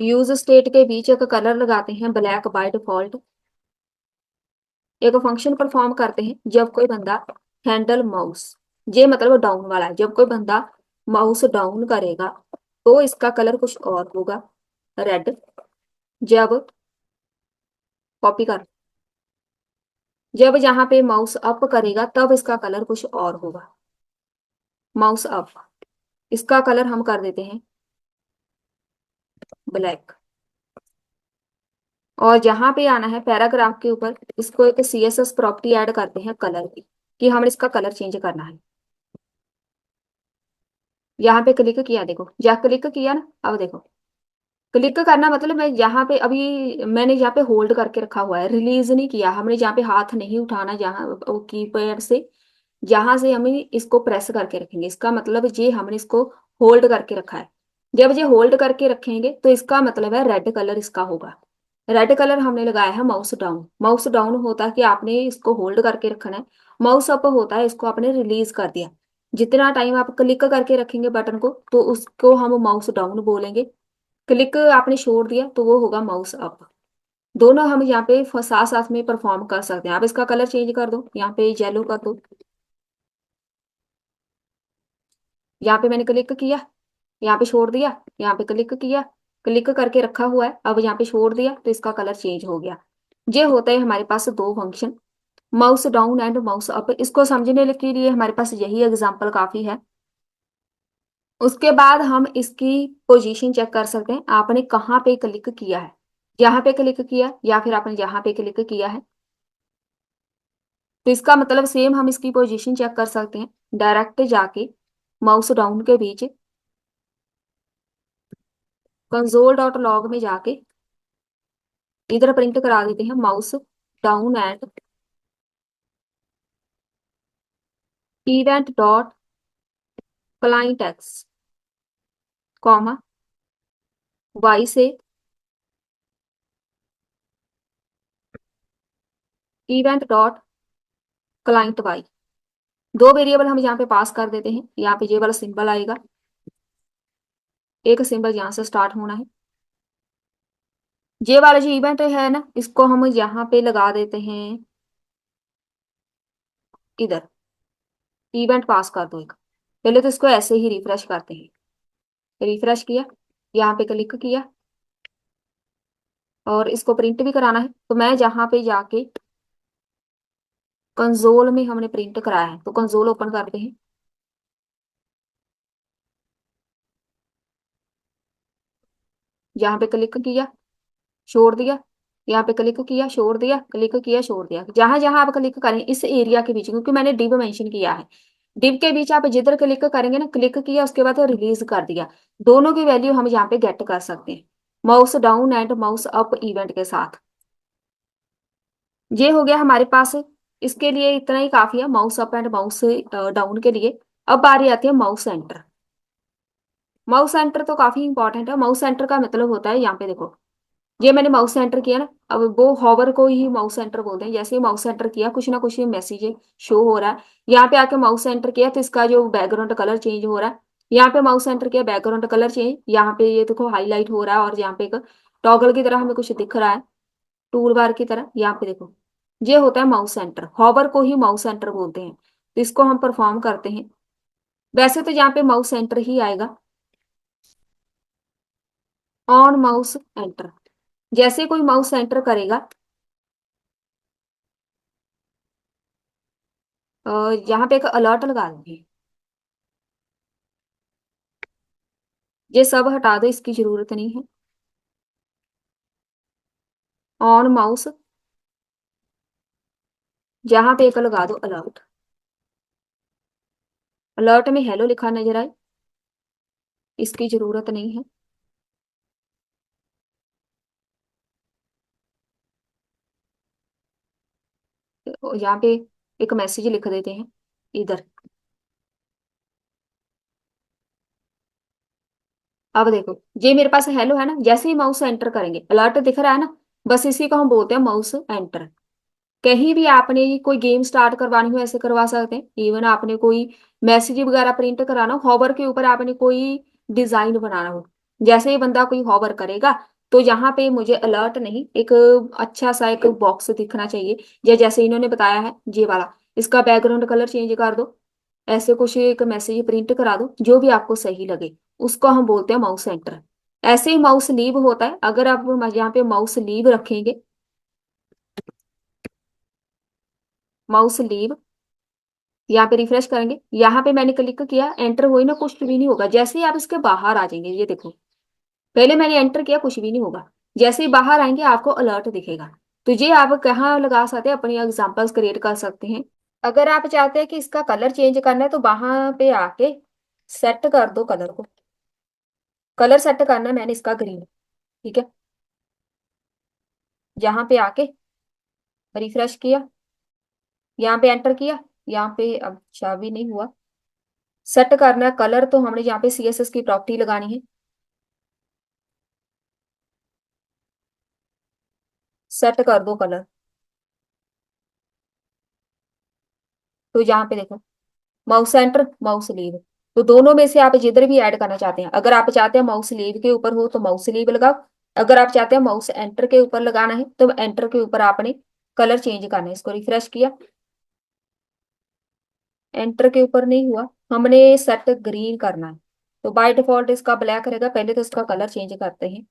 यूज स्टेट के बीच एक कलर लगाते हैं ब्लैक बाय डिफॉल्ट। एक फंक्शन परफॉर्म करते हैं, जब कोई बंदा हैंडल माउस, ये मतलब डाउन वाला है, जब कोई बंदा माउस डाउन करेगा तो इसका कलर कुछ और होगा, रेड। जब कॉपी कर, जब यहाँ पे माउस अप करेगा तब इसका कलर कुछ और होगा, माउस अप, इसका कलर हम कर देते हैं ब्लैक। और जहां पे आना है पैराग्राफ के ऊपर, इसको एक सीएसएस प्रॉपर्टी ऐड करते हैं कलर की, कि हमें इसका कलर चेंज करना है। यहाँ पे क्लिक किया, देखो जहाँ क्लिक किया ना, अब देखो क्लिक करना मतलब मैं यहाँ पे अभी मैंने यहाँ पे होल्ड करके रखा हुआ है, रिलीज नहीं किया हमने, जहाँ पे हाथ नहीं उठाना, जहाँ कीपैड से जहां से हमें इसको प्रेस करके रखेंगे, इसका मतलब ये हमने इसको होल्ड करके रखा है। जब ये होल्ड करके रखेंगे तो इसका मतलब है रेड कलर इसका होगा। रेड कलर हमने लगाया है माउस डाउन। माउस डाउन होता है कि आपने इसको होल्ड करके रखना है, माउस अप होता है इसको आपने रिलीज कर दिया। जितना टाइम आप क्लिक करके रखेंगे बटन को तो उसको हम माउस डाउन बोलेंगे, क्लिक आपने छोड़ दिया तो वो होगा माउस अप। दोनों हम यहाँ पे साथ साथ में परफॉर्म कर सकते हैं। आप इसका कलर चेंज कर दो, यहाँ पे येलो कर दो, यहाँ पे मैंने क्लिक किया, यहाँ पे छोड़ दिया, यहाँ पे क्लिक किया, क्लिक करके रखा हुआ है, अब यहाँ पे छोड़ दिया तो इसका कलर चेंज हो गया। ये होता है हमारे पास दो function, mouse down and mouse up. इसको समझने के लिए हमारे पास यही एग्जांपल काफी है। उसके बाद हम इसकी पोजीशन चेक कर सकते हैं, आपने कहाँ पे क्लिक किया है, यहाँ पे क्लिक किया या फिर आपने यहाँ पे क्लिक किया है, तो इसका मतलब सेम हम इसकी पोजीशन चेक कर सकते हैं। डायरेक्ट जाके माउस डाउन के बीच कंसोल डॉट लॉग में जाके इधर प्रिंट करा देते हैं mouse down at event dot client X, comma Y से इवेंट डॉट क्लाइंट वाई। दो वेरिएबल हम यहाँ पे पास कर देते हैं, यहाँ पे ये वाला सिंबल आएगा, एक सिंबल यहाँ से स्टार्ट होना है। ये वाला जो इवेंट है ना, इसको हम यहाँ पे लगा देते हैं, इधर इवेंट पास कर दो एक। पहले तो इसको ऐसे ही रिफ्रेश करते हैं, रिफ्रेश किया, यहाँ पे क्लिक किया और इसको प्रिंट भी कराना है, तो मैं जहाँ पे जाके कंसोल में हमने प्रिंट कराया है, तो कंसोल ओपन करते हैं, यहाँ पे क्लिक किया छोड़ दिया, यहाँ पे क्लिक किया छोड़ दिया, क्लिक किया छोड़ दिया, जहां जहां आप क्लिक करें इस एरिया के बीच, क्योंकि मैंने डिव मेंशन किया है, डिव के बीच आप जिधर क्लिक करेंगे ना, क्लिक किया उसके बाद रिलीज कर दिया, दोनों की वैल्यू हम यहाँ पे गेट कर सकते हैं mouse down and mouse up event के साथ। ये हो गया हमारे पास, इसके लिए इतना ही काफी है mouse up and mouse down के लिए। अब बारी आती है माउस एंटर। माउस सेंटर तो काफी इंपॉर्टेंट है। माउस सेंटर का मतलब होता है, यहाँ पे देखो ये मैंने माउस सेंटर किया ना, अब वो हॉवर को ही माउस सेंटर बोलते हैं। जैसे ही माउस सेंटर किया कुछ ना कुछ मैसेज शो हो रहा है, यहाँ पे आके माउस सेंटर किया तो इसका जो बैकग्राउंड कलर चेंज हो रहा है, यहाँ पे माउस सेंटर किया बैकग्राउंड कलर चेंज, यहाँ पे ये देखो हाईलाइट हो रहा है, और यहाँ पे एक टॉगल की तरह हमें कुछ दिख रहा है, टूल बार की तरह, यहाँ पे देखो ये होता है माउस सेंटर। हॉवर को ही माउस सेंटर बोलते हैं, तो इसको हम परफॉर्म करते हैं। वैसे तो यहाँ पे माउस सेंटर ही आएगा, ऑन माउस एंटर, जैसे कोई माउस एंटर करेगा यहाँ पे एक अलर्ट लगा देंगे, ये सब हटा दो, इसकी जरूरत नहीं है। ऑन माउस, जहां पे एक लगा दो अलर्ट, अलर्ट में हेलो लिखा नजर आए, इसकी जरूरत नहीं है। तो यहाँ पे एक मैसेज लिख देते हैं इधर, अब देखो ये मेरे पास हेलो है ना, जैसे ही माउस एंटर करेंगे अलर्ट दिख रहा है ना, बस इसी को हम बोलते हैं माउस एंटर। कहीं भी आपने कोई गेम स्टार्ट करवानी हो ऐसे करवा सकते हैं। इवन आपने कोई मैसेज वगैरह प्रिंट कराना हो, हॉवर के ऊपर आपने कोई डिजाइन बनाना हो, जैसे ही बंदा कोई हॉवर करेगा तो यहाँ पे मुझे अलर्ट नहीं, एक अच्छा सा एक बॉक्स दिखना चाहिए। या जैसे इन्होंने बताया है ये वाला, इसका बैकग्राउंड कलर चेंज कर दो, ऐसे कुछ एक मैसेज प्रिंट करा दो, जो भी आपको सही लगे, उसको हम बोलते हैं माउस एंटर। ऐसे ही माउस लीव होता है, अगर आप यहाँ पे माउस लीव रखेंगे, माउस लीव यहाँ पे रिफ्रेश करेंगे, यहाँ पे मैंने क्लिक किया, एंटर हुई ना, कुछ भी नहीं होगा। जैसे ही आप इसके बाहर आ जाएंगे, ये देखो पहले मैंने एंटर किया, कुछ भी नहीं होगा। जैसे ही बाहर आएंगे आपको अलर्ट दिखेगा। तो ये आप कहाँ लगा सकते हैं, अपनी एग्जांपल्स क्रिएट कर सकते हैं। अगर आप चाहते हैं कि इसका कलर चेंज करना है तो वहां पे आके सेट कर दो कलर को। कलर सेट करना है मैंने इसका ग्रीन, ठीक है। यहाँ पे आके रिफ्रेश किया, यहाँ पे एंटर किया, यहाँ पे अब भी नहीं हुआ। सेट करना है कलर, तो हमने यहाँ पे CSS की प्रॉपर्टी लगानी है, सेट कर दो कलर। तो यहाँ पे देखो माउस सेंटर, माउस लीव, तो दोनों में से आप जिधर भी ऐड करना चाहते हैं। अगर आप चाहते हैं माउस लीव के ऊपर हो तो माउस लीव लगाओ, अगर आप चाहते हैं माउस एंटर के ऊपर लगाना है तो एंटर के ऊपर आपने कलर चेंज करना है। इसको रिफ्रेश किया, एंटर के ऊपर नहीं हुआ, हमने सेट ग्रीन करना है। तो बाय डिफॉल्ट इसका ब्लैक रहेगा, पहले तो इसका कलर चेंज करते हैं,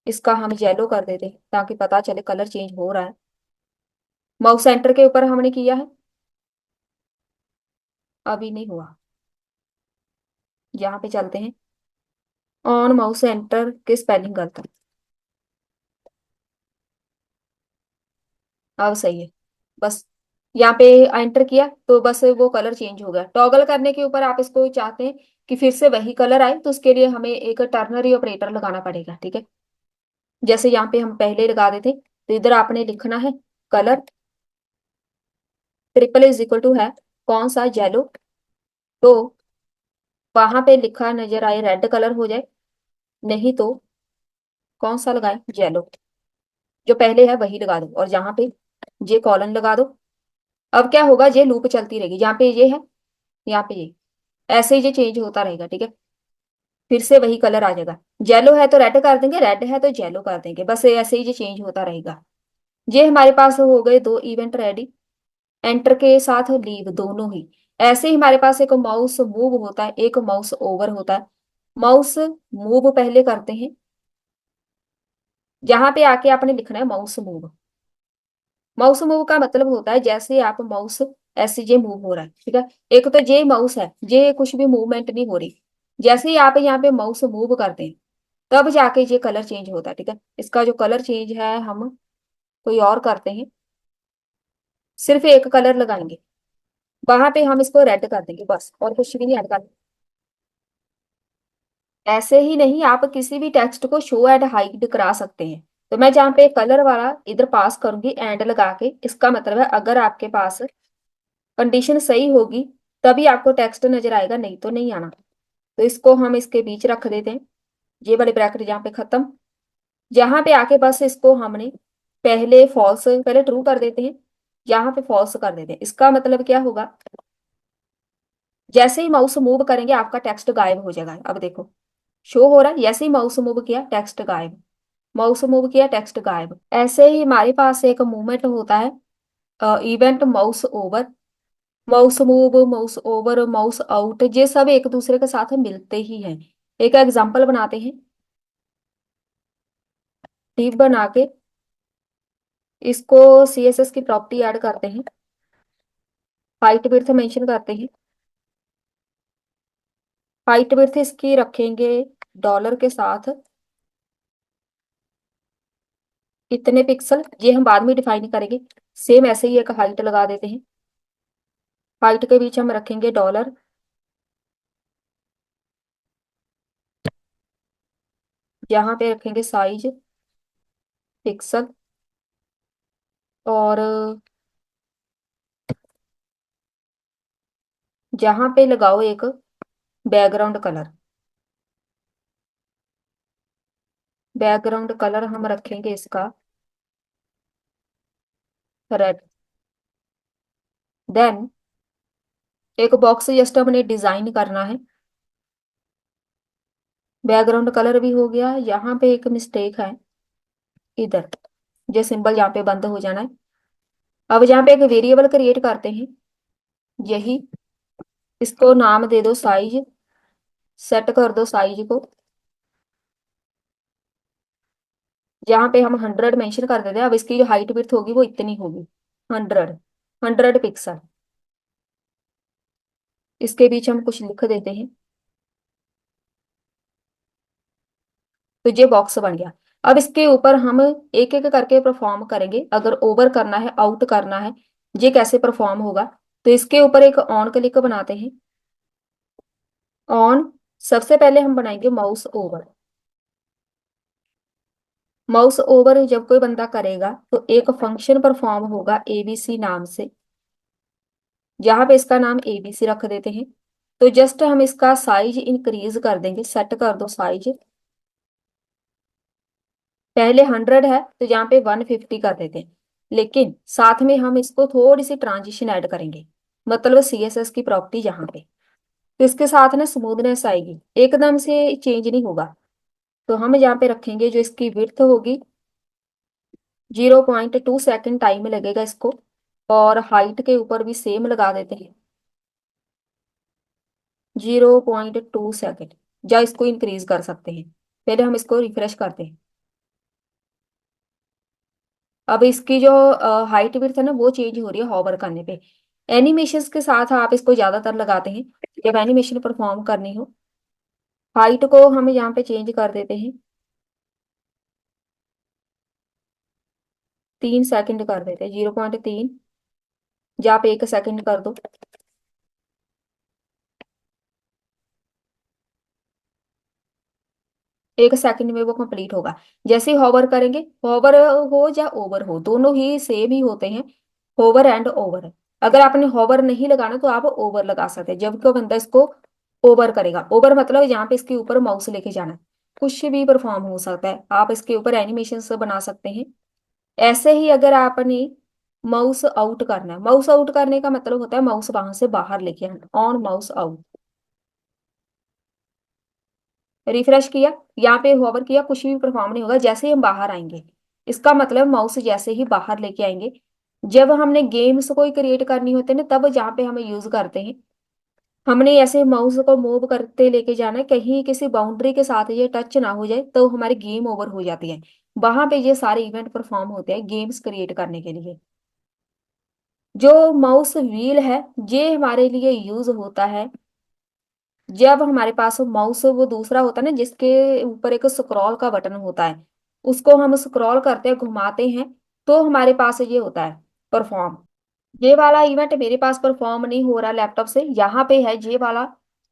इसका हम येलो कर देते हैं ताकि पता चले कलर चेंज हो रहा है। माउस सेंटर के ऊपर हमने किया है, अभी नहीं हुआ। यहाँ पे चलते हैं, ऑन माउस एंटर के स्पेलिंग गलत है, अब सही है। बस यहाँ पे एंटर किया तो बस वो कलर चेंज हो गया। टॉगल करने के ऊपर आप इसको चाहते हैं कि फिर से वही कलर आए, तो उसके लिए हमें एक टर्नरी ऑपरेटर लगाना पड़ेगा, ठीक है। जैसे यहाँ पे हम पहले लगा देते, तो इधर आपने लिखना है colour triple is equal to है कौन सा, येलो। तो वहां पे लिखा नजर आए रेड कलर हो जाए, नहीं तो कौन सा लगाए, येलो। जो पहले है वही लगा दो, और यहाँ पे ये कॉलन लगा दो। अब क्या होगा, ये लूप चलती रहेगी, यहाँ पे ये है, यहाँ पे ये, ऐसे ही ये चेंज होता रहेगा, ठीक है। फिर से वही कलर आ जाएगा, येलो है तो रेड कर देंगे, रेड है तो येलो कर देंगे, बस ऐसे ही ये चेंज होता रहेगा। ये हमारे पास हो गए दो इवेंट रेडी, एंटर के साथ लीव दोनों ही। ऐसे ही हमारे पास एक माउस मूव होता है, एक माउस ओवर होता है। माउस मूव पहले करते हैं, यहाँ पे आके आपने लिखना है माउस मूव। माउस मूव का मतलब होता है जैसे आप माउस ऐसे ये मूव हो रहा है, ठीक है। एक तो ये माउस है, ये कुछ भी मूवमेंट नहीं हो रही, जैसे ही आप यहाँ पे माउस मूव करते हैं तब जाके ये कलर चेंज होता है, ठीक है। इसका जो कलर चेंज है हम कोई और करते हैं, सिर्फ एक कलर लगाएंगे, वहां पे हम इसको रेड कर देंगे बस, और कुछ भी नहीं ऐड कर। ऐसे ही नहीं, आप किसी भी टेक्स्ट को शो एंड हाइड करा सकते हैं। तो मैं जहाँ पे कलर वाला इधर पास करूंगी एंड लगा के, इसका मतलब है अगर आपके पास कंडीशन सही होगी तभी आपको टेक्स्ट नजर आएगा, नहीं तो नहीं आना। तो इसको हम इसके बीच रख देते हैं, ये वाले ब्रैकेट यहाँ पे खत्म। यहाँ पे आके बस इसको हमने पहले फॉल्स, पहले ट्रू कर देते हैं, यहाँ पे फॉल्स कर देते हैं। इसका मतलब क्या होगा, जैसे ही माउस मूव करेंगे आपका टेक्स्ट गायब हो जाएगा। अब देखो शो हो रहा है, जैसे ही माउस मूव किया टेक्स्ट गायब, माउस मूव किया टेक्स्ट गायब। ऐसे ही हमारे पास एक मूवमेंट होता है, event mouse over, mouse move, mouse over, mouse out, ये सब एक दूसरे के साथ मिलते ही हैं। एक एग्जांपल बनाते हैं, टिप बना के इसको CSS की प्रॉपर्टी ऐड करते हैं, हाइट विड्थ मेंशन करते हैं। हाइट विड्थ इसकी रखेंगे डॉलर के साथ, कितने पिक्सल ये हम बाद में डिफाइन करेंगे। सेम ऐसे ही एक हाइट लगा देते हैं, हाइट के बीच हम रखेंगे डॉलर, यहाँ पे रखेंगे साइज पिक्सल, और जहाँ पे लगाओ एक बैकग्राउंड कलर। बैकग्राउंड कलर हम रखेंगे इसका रेड। देन एक बॉक्स जस्ट हमने डिजाइन करना है। बैकग्राउंड कलर भी हो गया। यहाँ पे एक मिस्टेक है, इधर जो सिंबल यहाँ पे बंद हो जाना है। अब यहाँ पे एक वेरिएबल क्रिएट करते हैं, यही, इसको नाम दे दो साइज। सेट कर दो साइज को। यहाँ पे हम 100 मेंशन कर देते हैं। अब इसकी जो हाइट विड्थ होगी वो इतनी होगी, 100, 100 पिक्सल। इसके बीच हम कुछ लिख देते हैं। तो ये बॉक्स बन गया। अब इसके ऊपर हम एक एक करके परफॉर्म करेंगे। अगर ओवर करना है, आउट करना है, ये कैसे परफॉर्म होगा। तो इसके ऊपर एक ऑन क्लिक बनाते हैं। ऑन, सबसे पहले हम बनाएंगे माउस ओवर। माउस ओवर जब कोई बंदा करेगा तो एक फंक्शन परफॉर्म होगा एबीसी नाम से। जहां पे इसका नाम एबीसी रख देते हैं। तो जस्ट हम इसका साइज इंक्रीज कर देंगे। सेट कर दो साइज। पहले 100 है तो यहाँ पे 150 कर देते हैं। लेकिन साथ में हम इसको थोड़ी सी ट्रांजिशन ऐड करेंगे, मतलब सीएसएस की प्रॉपर्टी यहाँ पे। तो इसके साथ ना स्मूथनेस आएगी, एकदम से चेंज नहीं होगा। तो हम यहाँ पे रखेंगे जो इसकी विड्थ होगी 0.2 सेकेंड टाइम लगेगा इसको। और हाइट के ऊपर भी सेम लगा देते हैं, 0.2 सेकेंड। या इसको इंक्रीज कर सकते हैं। पहले हम इसको रिफ्रेश करते हैं। अब इसकी जो हाइट विड्थ है ना वो चेंज हो रही है हॉवर करने पे। एनिमेशन के साथ आप इसको ज्यादातर लगाते हैं जब एनिमेशन परफॉर्म करनी हो। हाइट को हम यहाँ पे चेंज कर देते हैं, 3 सेकंड कर देते हैं, 0.3। जहाँ पे 1 सेकंड कर दो। 1 सेकंड में वो कंप्लीट होगा। जैसे ही हॉवर करेंगे, हॉवर हो या ओवर हो दोनों ही सेम ही होते हैं, होवर एंड ओवर। अगर आपने हॉवर नहीं लगाना तो आप ओवर लगा सकते हैं। जब कोई बंदा इसको ओवर करेगा, ओवर मतलब यहाँ पे इसके ऊपर माउस लेके जाना है, कुछ भी परफॉर्म हो सकता है। आप इसके ऊपर एनिमेशन बना सकते हैं। ऐसे ही अगर आपने माउस आउट करना है, माउस आउट करने का मतलब होता है माउस वहां से बाहर लेके आना, ऑन माउस आउट। रिफ्रेश किया, यहाँ पे होवर किया, कुछ भी परफॉर्म नहीं होगा। जैसे ही हम बाहर आएंगे, इसका मतलब माउस जैसे ही बाहर लेके आएंगे। जब हमने गेम्स कोई क्रिएट करनी होते हैं ना, तब जहाँ पे हमें यूज करते हैं, हमने ऐसे माउस को मूव करते लेके जाना है, कहीं किसी बाउंड्री के साथ ये टच ना हो जाए तो हमारी गेम ओवर हो जाती है। वहां पे ये सारे इवेंट परफॉर्म होते हैं गेम्स क्रिएट करने के लिए। जो माउस व्हील है ये हमारे लिए यूज होता है जब हमारे पास माउस वो दूसरा होता है ना, जिसके ऊपर एक स्क्रॉल का बटन होता है, उसको हम स्क्रॉल करते हैं, घुमाते हैं, तो हमारे पास ये होता है परफॉर्म। ये वाला इवेंट मेरे पास परफॉर्म नहीं हो रहा लैपटॉप से, यहाँ पे है ये वाला।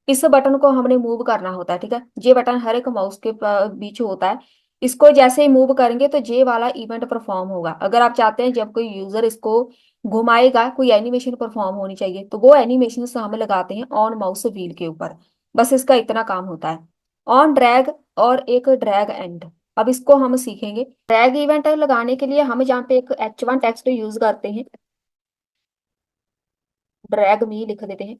इस बटन को हमने मूव करना होता है, ठीक है। ये बटन हर एक माउस के बीच होता है। इसको जैसे ही मूव करेंगे तो ये वाला इवेंट परफॉर्म होगा। अगर आप चाहते हैं जब कोई यूजर इसको घुमाएगा कोई एनिमेशन परफॉर्म होनी चाहिए, तो वो एनिमेशन हम लगाते हैं ऑन माउस व्हील के ऊपर। बस इसका इतना काम होता है, ऑन ड्रैग और एक ड्रैग एंड। अब इसको हम सीखेंगे। ड्रैग इवेंट लगाने के लिए हम यहाँ पे एक H1 टेक्स्ट यूज करते हैं, ड्रैग मी लिख देते हैं।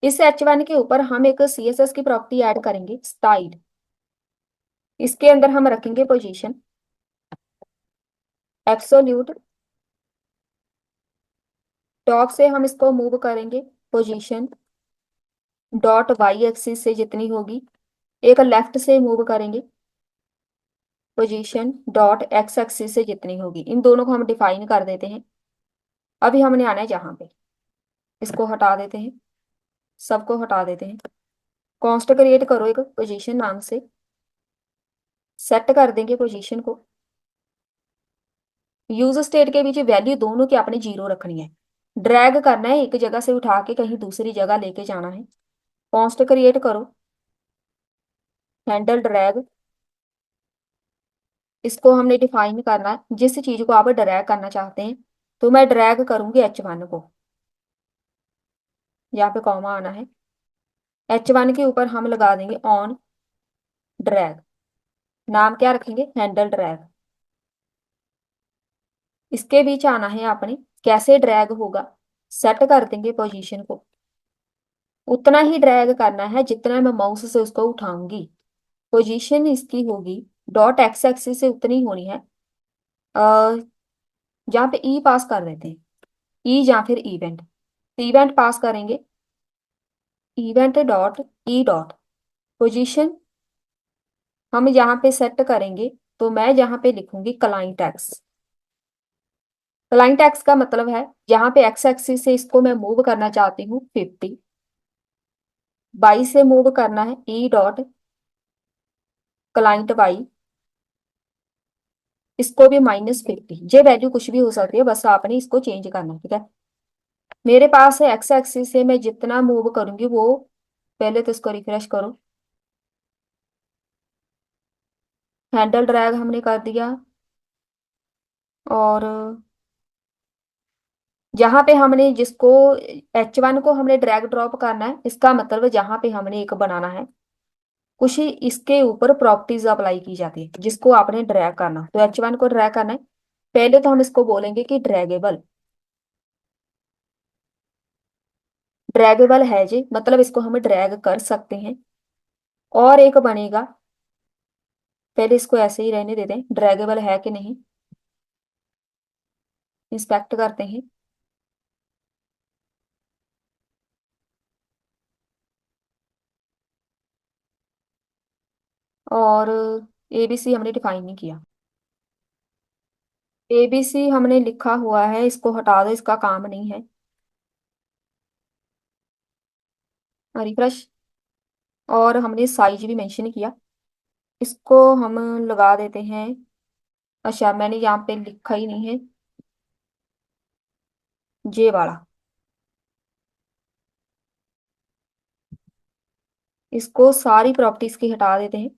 इस H1 के ऊपर हम एक CSS की प्रॉपर्टी ऐड करेंगे, स्टाइल। इसके अंदर हम रखेंगे पोजीशन, एब्सोल्यूट। टॉप से हम इसको मूव करेंगे, पोजीशन डॉट वाई एक्सिस से जितनी होगी। एक लेफ्ट से मूव करेंगे, पोजीशन डॉट एक्स एक्सिस से जितनी होगी। इन दोनों को हम डिफाइन कर देते हैं। अभी हमने आना है जहां पे, इसको हटा देते हैं, सबको हटा देते हैं। कॉन्स्ट क्रिएट करो एक पोजीशन नाम से, सेट कर देंगे पोजीशन को। यूज स्टेट के बीच वैल्यू दोनों की आपने 0 रखनी है। ड्रैग करना है, एक जगह से उठा के कहीं दूसरी जगह लेके जाना है। कॉन्स्ट क्रिएट करो, हैंडल ड्रैग। इसको हमने डिफाइन करना है जिस चीज को आप ड्रैग करना चाहते हैं। तो मैं ड्रैग करूंगी H1 को, यहाँ पे कॉमा आना है। H1 के ऊपर हम लगा देंगे ऑन ड्रैग। नाम क्या रखेंगे, हैंडल ड्रैग। इसके बीच आना है आपने, कैसे ड्रैग होगा, सेट कर देंगे पोजीशन को। उतना ही ड्रैग करना है जितना मैं माउस से उसको उठाऊंगी। पोजीशन इसकी होगी डॉट एक्स एक्सिस से उतनी होनी है। जहाँ पे ई पास कर देते हैं, ई या फिर इवेंट, इवेंट पास करेंगे, event dot E dot position हम यहाँ पे सेट करेंगे। तो मैं यहाँ पे लिखूंगी क्लाइंट एक्स। क्लाइंट एक्स का मतलब है यहाँ पे एक्स एक्सिस से इसको मैं मूव करना चाहती हूँ 50, वाई से मूव करना है ई डॉट क्लाइंट वाई, इसको भी -50। ये वैल्यू कुछ भी हो सकती है, बस आपने इसको चेंज करना है, ठीक है। मेरे पास है एक्स एक्सिस से मैं जितना मूव करूंगी वो, पहले तो इसको रिफ्रेश करो, हैंडल ड्रैग हमने कर दिया। और जहां पे हमने जिसको H1 को हमने ड्रैग ड्रॉप करना है, इसका मतलब जहां पे हमने एक बनाना है, कुछ ही इसके ऊपर प्रॉपर्टीज अप्लाई की जाती है जिसको आपने ड्रैग करना। तो H1 को ड्रैग करना है, पहले तो हम इसको बोलेंगे कि ड्रैगेबल। ड्रैगेबल है जी, मतलब इसको हम ड्रैग कर सकते हैं। और एक बनेगा, पहले इसको ऐसे ही रहने देते हैं, ड्रैगेबल है कि नहीं इंस्पेक्ट करते हैं। और एबीसी हमने डिफाइन नहीं किया, एबीसी हमने लिखा हुआ है, इसको हटा दो, इसका काम नहीं है। रिफ्रेश। और हमने साइज भी मेंशन किया, इसको हम लगा देते हैं। अच्छा, मैंने यहाँ पे लिखा ही नहीं है जे वाला, इसको सारी प्रॉपर्टीज की हटा देते हैं,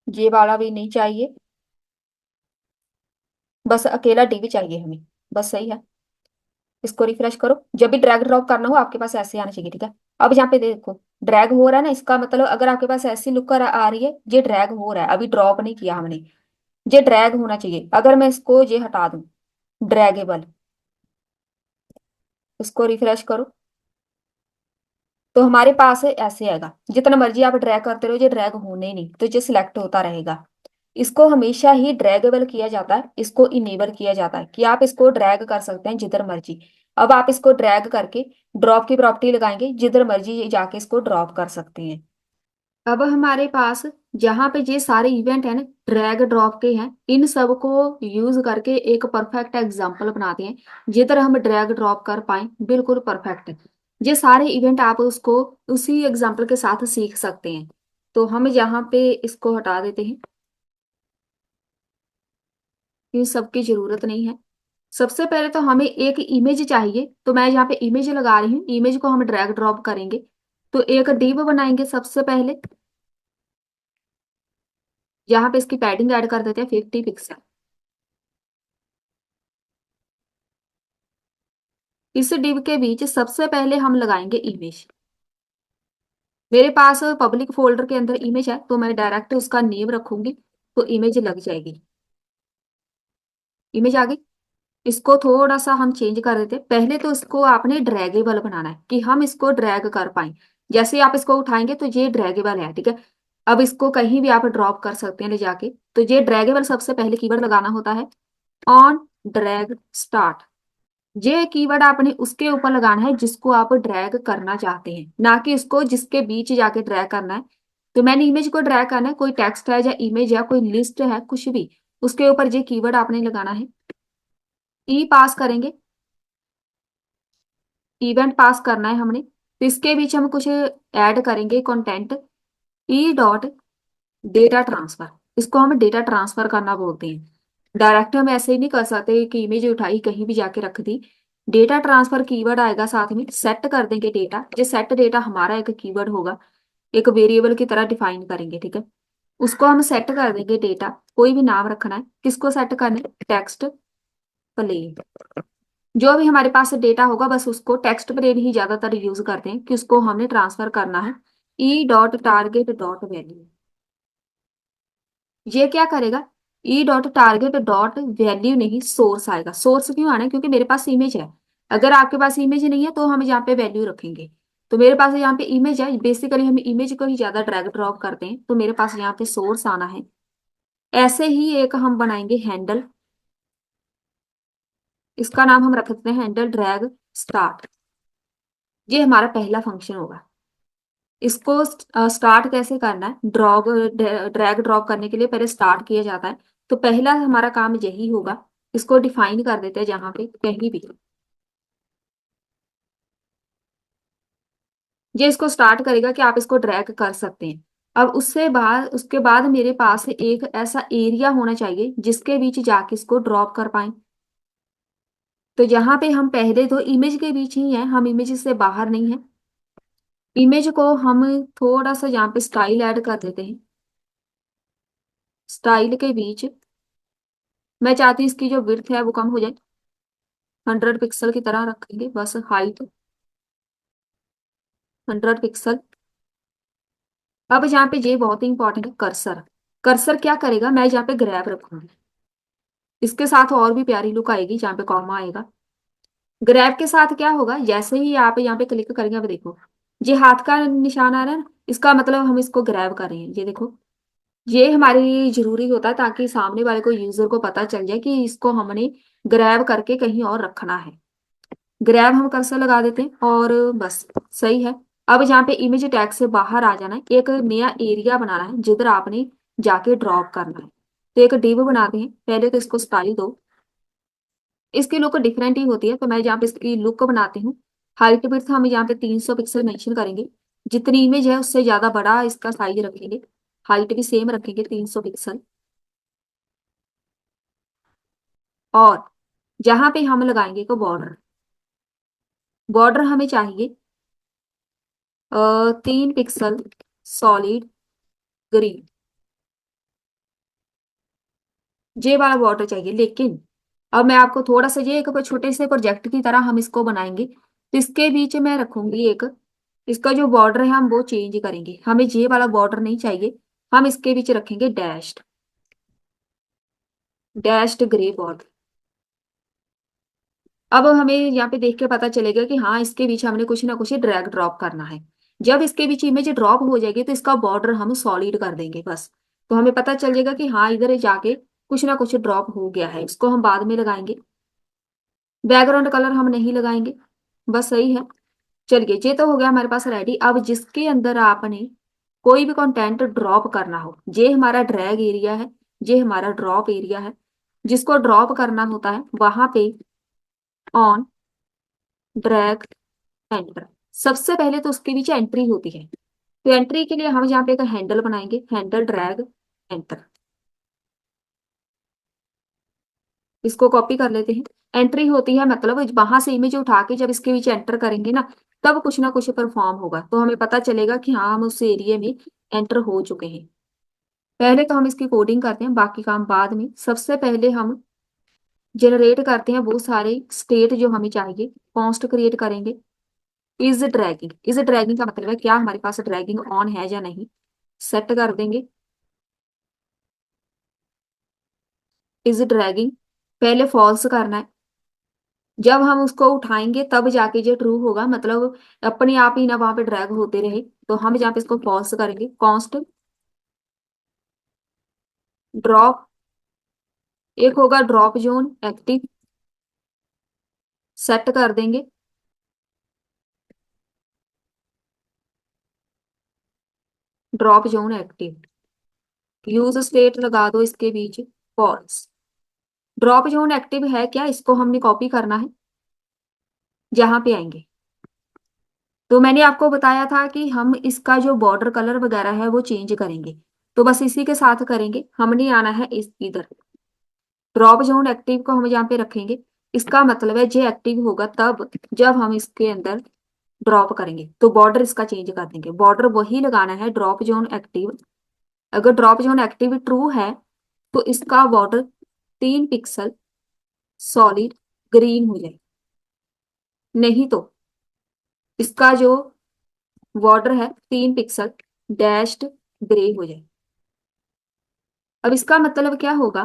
जे वाला भी नहीं चाहिए, बस अकेला डी भी चाहिए हमें, बस सही है। इसको रिफ्रेश करो, जब भी ड्रैग ड्रॉप करना हो आपके पास ऐसे आना चाहिए, ठीक है। अब यहाँ पे देखो ड्रैग हो रहा है ना, इसका मतलब अगर आपके पास ऐसी लुक आ रही है, ये ड्रैग हो रहा है, अभी ड्रॉप नहीं किया हमने, ये ड्रैग होना चाहिए। अगर मैं इसको ये हटा दूं, ड्रैगेबल, इसको रिफ्रेश करो, तो हमारे पास है ऐसे आएगा। जितना मर्जी आप ड्रैग करते रहो, ये ड्रैग होने ही नहीं, तो ये सिलेक्ट होता रहेगा। इसको हमेशा ही ड्रैगेबल किया जाता है, इसको इनेबल किया जाता है कि आप इसको ड्रैग कर सकते हैं जिधर मर्जी। अब आप इसको ड्रैग करके ड्रॉप की प्रॉपर्टी लगाएंगे, जिधर मर्जी जाके इसको ड्रॉप कर सकते हैं। अब हमारे पास जहां पे ये सारे इवेंट है ना, ड्रैग ड्रॉप के हैं, इन सब को यूज करके एक परफेक्ट एग्जांपल बनाते हैं जिधर हम ड्रैग ड्रॉप कर पाए, बिल्कुल परफेक्ट। ये सारे इवेंट आप उसको उसी एग्जांपल के साथ सीख सकते हैं। तो हम यहाँ पे इसको हटा देते हैं, इन सब की जरूरत नहीं है। सबसे पहले तो हमें एक इमेज चाहिए, तो मैं यहाँ पे इमेज लगा रही हूँ, इमेज को हम ड्रैग ड्रॉप करेंगे। तो एक डिव बनाएंगे सबसे पहले, यहाँ पे इसकी पैडिंग ऐड कर देते हैं 50 पिक्सल। इस डिव के बीच सबसे पहले हम लगाएंगे इमेज। मेरे पास पब्लिक फोल्डर के अंदर इमेज है, तो मैं डायरेक्ट उसका नेम रखूंगी, तो इमेज लग जाएगी। इमेज आ गई। इसको थोड़ा सा हम चेंज कर देते हैं। पहले तो इसको आपने ड्रैगेबल बनाना है कि हम इसको ड्रैग कर पाए। जैसे आप इसको उठाएंगे तो ये ड्रैगेबल है, ठीक है। अब इसको कहीं भी आप ड्रॉप कर सकते हैं ले जाके। तो ये ड्रैगेबल सबसे पहले कीवर्ड लगाना होता है ऑन ड्रैग स्टार्ट। ये कीवर्ड आपने उसके ऊपर लगाना है जिसको आप ड्रैग करना चाहते हैं, ना कि उसको जिसके बीच जाके ड्रैग करना है। तो मैंने इमेज को ड्रैग करना है, कोई टेक्स्ट है या इमेज है, कोई लिस्ट है, कुछ भी, उसके ऊपर ये कीवर्ड आपने लगाना है। ई पास करेंगे, इवेंट पास करना है हमने, तो इसके बीच हम कुछ ऐड करेंगे content. E dot data transfer, इसको हम डेटा ट्रांसफर करना बोलते हैं। डायरेक्ट हम ऐसे ही नहीं कर सकते कि इमेज उठाई कहीं भी जाके रख दी। डेटा ट्रांसफर कीवर्ड आएगा, साथ में सेट कर देंगे डेटा। जो सेट डेटा हमारा एक कीवर्ड होगा, एक वेरिएबल की तरह डिफाइन करेंगे, ठीक है। उसको हम सेट कर देंगे डेटा, कोई भी नाम रखना है। किसको सेट करना है, टेक्स्ट प्लेन। जो भी हमारे पास डेटा होगा बस उसको टेक्स्ट प्लेन ही ज्यादातर यूज करते हैं कि उसको हमने ट्रांसफर करना है। E dot target dot value, ये क्या करेगा, E dot target dot value नहीं सोर्स आएगा। सोर्स क्यों आना है, क्योंकि मेरे पास इमेज है। अगर आपके पास इमेज नहीं है तो हम यहाँ पे वैल्यू रखेंगे। तो मेरे पास यहाँ पे इमेज है, बेसिकली हम इमेज को ही ज्यादा ड्रैग ड्रॉप करते हैं, तो मेरे पास यहाँ पे सोर्स आना है। ऐसे ही एक हम बनाएंगे हैंडल, इसका नाम हम रख सकते हैं हैंडल ड्रैग स्टार्ट। ये हमारा पहला फंक्शन होगा। इसको स्टार्ट कैसे करना है, ड्रॉप ड्रैग ड्रॉप करने के लिए पहले स्टार्ट किया जाता है। तो पहला हमारा काम यही होगा। इसको डिफाइन कर देते हैं जहां पे कहीं भी। ये इसको स्टार्ट करेगा कि आप इसको ड्रैग कर सकते हैं। अब उसके बाद मेरे पास एक ऐसा एरिया होना चाहिए जिसके बीच जाके इसको ड्रॉप कर पाए। तो यहाँ पे हम पहले तो इमेज के बीच ही हैं, हम इमेज से बाहर नहीं है। इमेज को हम थोड़ा सा यहाँ पे स्टाइल ऐड कर देते हैं। स्टाइल के बीच मैं चाहती हूँ इसकी जो विड्थ है वो कम हो जाए, 100 पिक्सल की तरह रखेंगे बस। Height 100 pixel. अब यहाँ पे ये बहुत ही इंपॉर्टेंट है, कर्सर। कर्सर क्या करेगा, मैं यहाँ पे ग्रैब रखूंगी। इसके साथ और भी प्यारी लुक आएगी जहाँ पे कॉमा आएगा। ग्रैब के साथ क्या होगा, जैसे ही आप यहाँ पे क्लिक करेंगे, अब देखो ये हाथ का निशान आ रहा है ना, इसका मतलब हम इसको ग्रैब कर रहे हैं। ये देखो, ये हमारे लिए जरूरी होता है ताकि सामने वाले को, यूजर को पता चल जाए कि इसको हमने ग्रैब करके कहीं और रखना है। ग्रैब हम कर्सर लगा देते हैं और बस सही है। अब यहाँ पे इमेज टैग से बाहर आ जाना है, एक नया एरिया बनाना है जिधर आपने जाके ड्रॉप करना है। तो एक डिव बनाते हैं, पहले तो इसको स्टाइल दो। इसकी लुक डिफरेंट ही होती है, तो मैं यहाँ पे इसकी लुक बनाती हूँ। हाइट विड्थ हम यहाँ पे 300 पिक्सल मेंशन करेंगे। जितनी इमेज है उससे ज्यादा बड़ा इसका साइज रखेंगे। हाइट भी सेम रखेंगे 300 पिक्सल। और जहां पे हम लगाएंगे को बॉर्डर, बॉर्डर हमें चाहिए 3 पिक्सल सॉलिड ग्रीन। ये वाला बॉर्डर चाहिए, लेकिन अब मैं आपको थोड़ा सा, ये एक छोटे से प्रोजेक्ट की तरह हम इसको बनाएंगे, तो इसके बीच में रखूंगी एक, इसका जो बॉर्डर है हम वो चेंज करेंगे। हमें ये वाला बॉर्डर नहीं चाहिए, हम इसके बीच रखेंगे डैश्ड, डैश्ड ग्रे बॉर्डर। अब हमें यहाँ पे देख के पता चलेगा कि हाँ, इसके बीच हमने कुछ ना कुछ ड्रैग ड्रॉप करना है। जब इसके बीच इमेज ड्रॉप हो जाएगी तो इसका बॉर्डर हम सॉलिड कर देंगे बस। तो हमें पता चल जाएगा कि हाँ, इधर जाके कुछ ना कुछ ड्रॉप हो गया है। इसको हम बाद में लगाएंगे। बैकग्राउंड कलर हम नहीं लगाएंगे, बस सही है। चलिए, ये तो हो गया हमारे पास रेडी। अब जिसके अंदर आपने कोई भी कंटेंट ड्रॉप करना हो, ये हमारा ड्रैग एरिया है, ये हमारा ड्रॉप एरिया है। जिसको ड्रॉप करना होता है वहां पे ऑन ड्रैग एंटर। सबसे पहले तो उसके पीछे एंट्री होती है, तो एंट्री के लिए हम यहाँ पे एक हैंडल बनाएंगे, हैंडल ड्रैग एंटर। इसको कॉपी कर लेते हैं। एंट्री होती है मतलब वहां से इमेज उठा के जब इसके बीच एंटर करेंगे ना, तब कुछ ना कुछ परफॉर्म होगा, तो हमें पता चलेगा कि हाँ, हम उस एरिया में एंटर हो चुके हैं। पहले तो हम इसकी कोडिंग करते हैं, बाकी काम बाद में। सबसे पहले हम जनरेट करते हैं वो सारे स्टेट जो हमें चाहिए, कॉन्स्ट क्रिएट करेंगे। इज ड्रैगिंग का मतलब है क्या हमारे पास ड्रैगिंग ऑन है या नहीं, सेट कर देंगे। इज ड्रैगिंग पहले फॉल्स करना है। जब हम उसको उठाएंगे तब जाके जो ट्रू होगा, मतलब अपने आप ही ना वहां पे ड्रैग होते रहे। तो हम जहाँ पे इसको फॉल्स करेंगे, कॉन्स्ट ड्रॉप, एक होगा ड्रॉप जोन एक्टिव, सेट कर देंगे। Drop zone active, use state लगा दो इसके बीच फॉल्स। ड्रॉप जोन एक्टिव है क्या, इसको हमने कॉपी करना है। जहां पे आएंगे, तो मैंने आपको बताया था कि हम इसका जो बॉर्डर कलर वगैरह है वो चेंज करेंगे, तो बस इसी के साथ करेंगे। हमने आना है इस इधर, ड्रॉप जोन एक्टिव को हम यहाँ पे रखेंगे। इसका मतलब है ये एक्टिव होगा तब जब हम इसके अंदर ड्रॉप करेंगे, तो बॉर्डर इसका चेंज कर देंगे। बॉर्डर वही लगाना है ड्रॉप जोन एक्टिव। अगर ड्रॉप जोन एक्टिव ट्रू है तो इसका बॉर्डर 3 पिक्सल सॉलिड ग्रीन हो जाए, नहीं तो इसका जो बॉर्डर है 3 पिक्सल डैश्ड ग्रे हो जाए। अब इसका मतलब क्या होगा,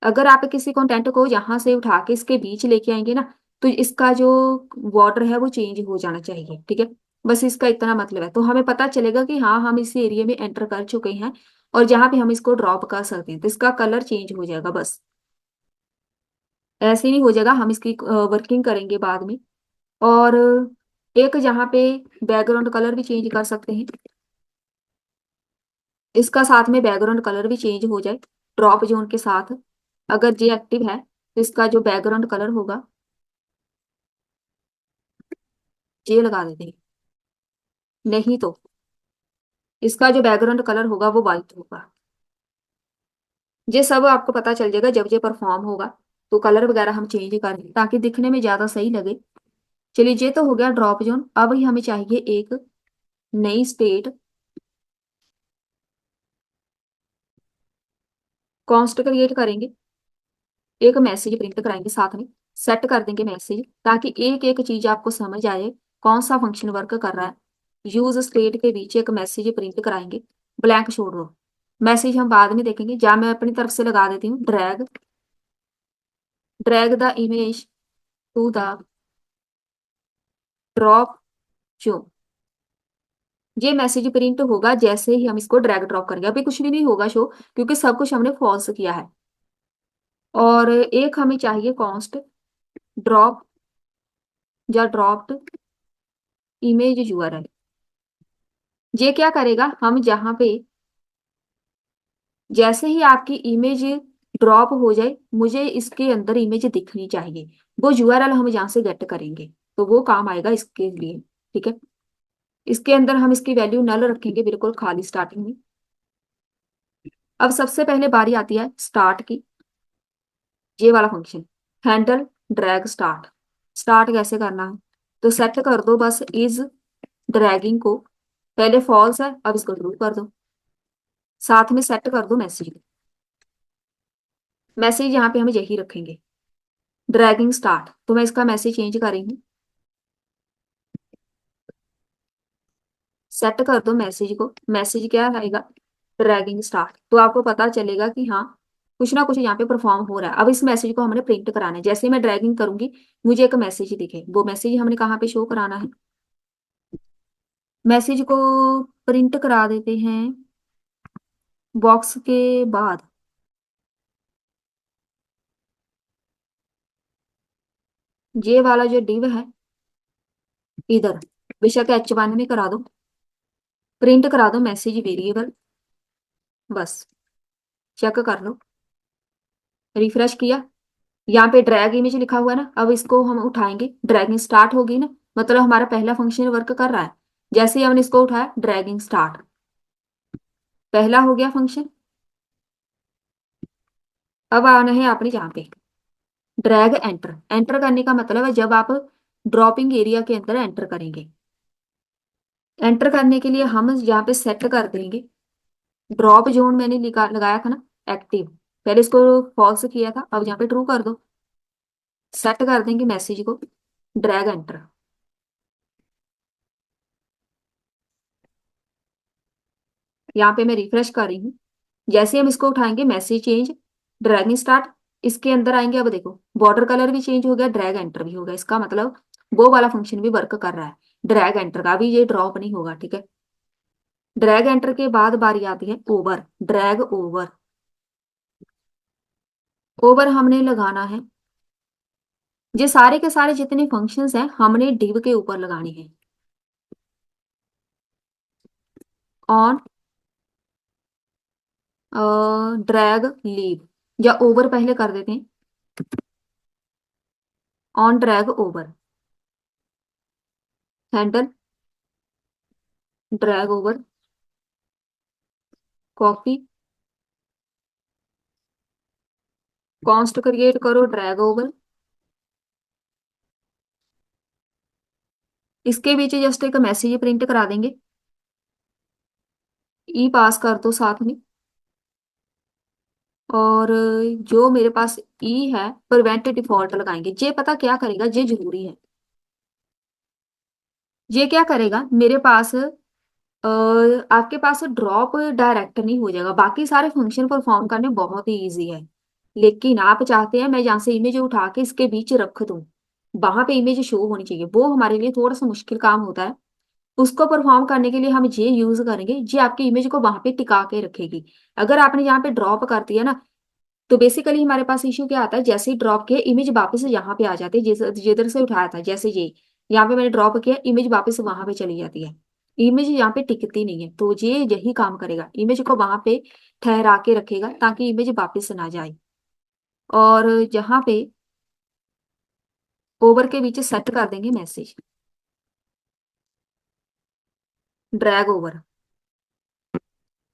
अगर आप किसी कंटेंट को यहाँ से उठा के इसके बीच लेके आएंगे ना, तो इसका जो बॉर्डर है वो चेंज हो जाना चाहिए, ठीक है। बस इसका इतना मतलब है, तो हमें पता चलेगा कि हाँ हम इस एरिया में एंटर कर चुके हैं, और जहां पे हम इसको ड्रॉप कर सकते हैं तो इसका कलर चेंज हो जाएगा बस। ऐसे नहीं हो जाएगा, हम इसकी वर्किंग करेंगे बाद में। और एक जहाँ पे बैकग्राउंड कलर भी चेंज कर सकते हैं, इसका साथ में बैकग्राउंड कलर भी चेंज हो जाए ड्रॉप जोन के साथ। अगर ये एक्टिव है तो इसका जो बैकग्राउंड कलर होगा ये लगा देते हैं, नहीं तो इसका जो बैकग्राउंड कलर होगा वो वाइट होगा। ये सब आपको पता चल जाएगा जब ये परफॉर्म होगा, तो कलर वगैरह हम चेंज करेंगे ताकि दिखने में ज्यादा सही लगे। चलिए ये तो हो गया ड्रॉप जोन। अब ही हमें चाहिए एक नई स्टेट, कॉन्स्ट क्रिएट करेंगे, एक मैसेज प्रिंट कराएंगे साथ में, सेट कर देंगे मैसेज, ताकि एक एक चीज आपको समझ आए कौन सा फंक्शन वर्क कर रहा है। यूज स्टेट के बीच एक मैसेज प्रिंट कराएंगे, ब्लैंक छोड़ दो, मैसेज हम बाद में देखेंगे। जहाँ मैं अपनी तरफ से लगा देती हूँ drag, drag the image to the drop zone. ये मैसेज प्रिंट होगा जैसे ही हम इसको ड्रैग ड्रॉप करेंगे, अभी कुछ भी नहीं होगा शो, क्योंकि सब कुछ हमने फॉल्स किया है। और एक हमें चाहिए कॉन्स्ट ड्रॉप या ड्रॉप्ड इमेज यूआरएल। ये क्या करेगा, हम जहां पे जैसे ही आपकी इमेज ड्रॉप हो जाए, मुझे इसके अंदर इमेज दिखनी चाहिए, वो यूआरएल हम जहां से गेट करेंगे, तो वो काम आएगा इसके लिए, ठीक है। इसके अंदर हम इसकी वैल्यू नल रखेंगे बिल्कुल खाली स्टार्टिंग में। अब सबसे पहले बारी आती है स्टार्ट की, ये वाला function handle drag start. Start कैसे करना है, तो सेट कर दो बस इज ड्रैगिंग को, पहले फॉल्स है अब इसको ट्रू कर दो, साथ में सेट कर दो मैसेज। मैसेज यहाँ पे हम यही रखेंगे ड्रैगिंग स्टार्ट, तो मैं इसका मैसेज चेंज कर रही हूँ, सेट कर दो मैसेज को, मैसेज क्या आएगा ड्रैगिंग स्टार्ट, तो आपको पता चलेगा कि हाँ कुछ ना कुछ यहाँ पे परफॉर्म हो रहा है। अब इस मैसेज को हमने प्रिंट कराना है, जैसे ही मैं ड्रैगिंग करूंगी मुझे एक मैसेज दिखे, वो मैसेज हमने कहाँ पे शो कराना है, मैसेज को प्रिंट करा देते हैं बॉक्स के बाद, ये वाला जो डिव है इधर, बेशक H1 में करा दो, प्रिंट करा दो मैसेज वेरिएबल, बस चेक कर लो। रिफ्रेश किया, यहाँ पे ड्रैग इमेज लिखा हुआ है ना, अब इसको हम उठाएंगे, ड्रैगिंग स्टार्ट होगी ना, मतलब हमारा पहला फंक्शन वर्क कर रहा है। जैसे ही हमने इसको उठाया ड्रैगिंग स्टार्ट, पहला हो गया फंक्शन। अब आना है आपने यहाँ पे ड्रैग एंटर, एंटर करने का मतलब है जब आप ड्रॉपिंग एरिया के अंदर एंटर करेंगे। एंटर करने के लिए हम यहाँ पे सेट कर देंगे ड्रॉप जोन, मैंने लगाया था ना एक्टिव, पहले इसको फॉल्स किया था, अब यहाँ पे ट्रू कर दो, सेट कर देंगे मैसेज को ड्रैग एंटर। यहाँ पे मैं रिफ्रेश कर रही हूँ, जैसे हम इसको उठाएंगे मैसेज चेंज, ड्रैगिंग स्टार्ट, इसके अंदर आएंगे, अब देखो बॉर्डर कलर भी चेंज हो गया, ड्रैग एंटर भी हो गया, इसका मतलब वो वाला फंक्शन भी वर्क कर रहा है। ड्रैग एंटर का भी ये ड्रॉप नहीं होगा, ठीक है। ड्रैग एंटर के बाद बारी आती है ओवर, ड्रैग ओवर। ओवर हमने लगाना है, ये सारे के सारे जितने फंक्शंस हैं हमने डिव के ऊपर लगाने हैं। ऑन ड्रैग लीव, या ओवर पहले कर देते हैं, on drag over, handle drag over, copy, const create करो ड्रैग ओवर, इसके बीच जस्ट एक मैसेज प्रिंट करा देंगे, ई पास कर दो साथ में। और जो मेरे पास ई है प्रिवेंट डिफॉल्ट लगाएंगे, ये पता क्या करेगा, ये जरूरी है। ये क्या करेगा, मेरे पास आपके पास ड्रॉप डायरेक्ट नहीं हो जाएगा, बाकी सारे फंक्शन परफॉर्म करने बहुत ही इजी है। लेकिन आप चाहते हैं मैं जहाँ से इमेज उठा के इसके बीच रख दूं, वहां पे इमेज शो होनी चाहिए, वो हमारे लिए थोड़ा सा मुश्किल काम होता है। उसको परफॉर्म करने के लिए हम ये यूज करेंगे, ये आपकी इमेज को वहां पे टिका के रखेगी। अगर आपने यहाँ पे ड्रॉप कर दिया ना, तो बेसिकली हमारे पास इश्यू क्या आता है, जैसे ही ड्रॉप किया इमेज वापस यहाँ पे आ जाती है, जिधर से उठाया था, जैसे ये यहाँ पे मैंने ड्रॉप किया, इमेज वापस वहां पे चली जाती है, इमेज यहाँ पे टिकती नहीं है। तो ये यही काम करेगा, इमेज को वहां पे ठहरा के रखेगा ताकि इमेज वापस ना जाए। और जहाँ पे ओवर के बीच सेट कर देंगे मैसेज, ड्रैग ओवर।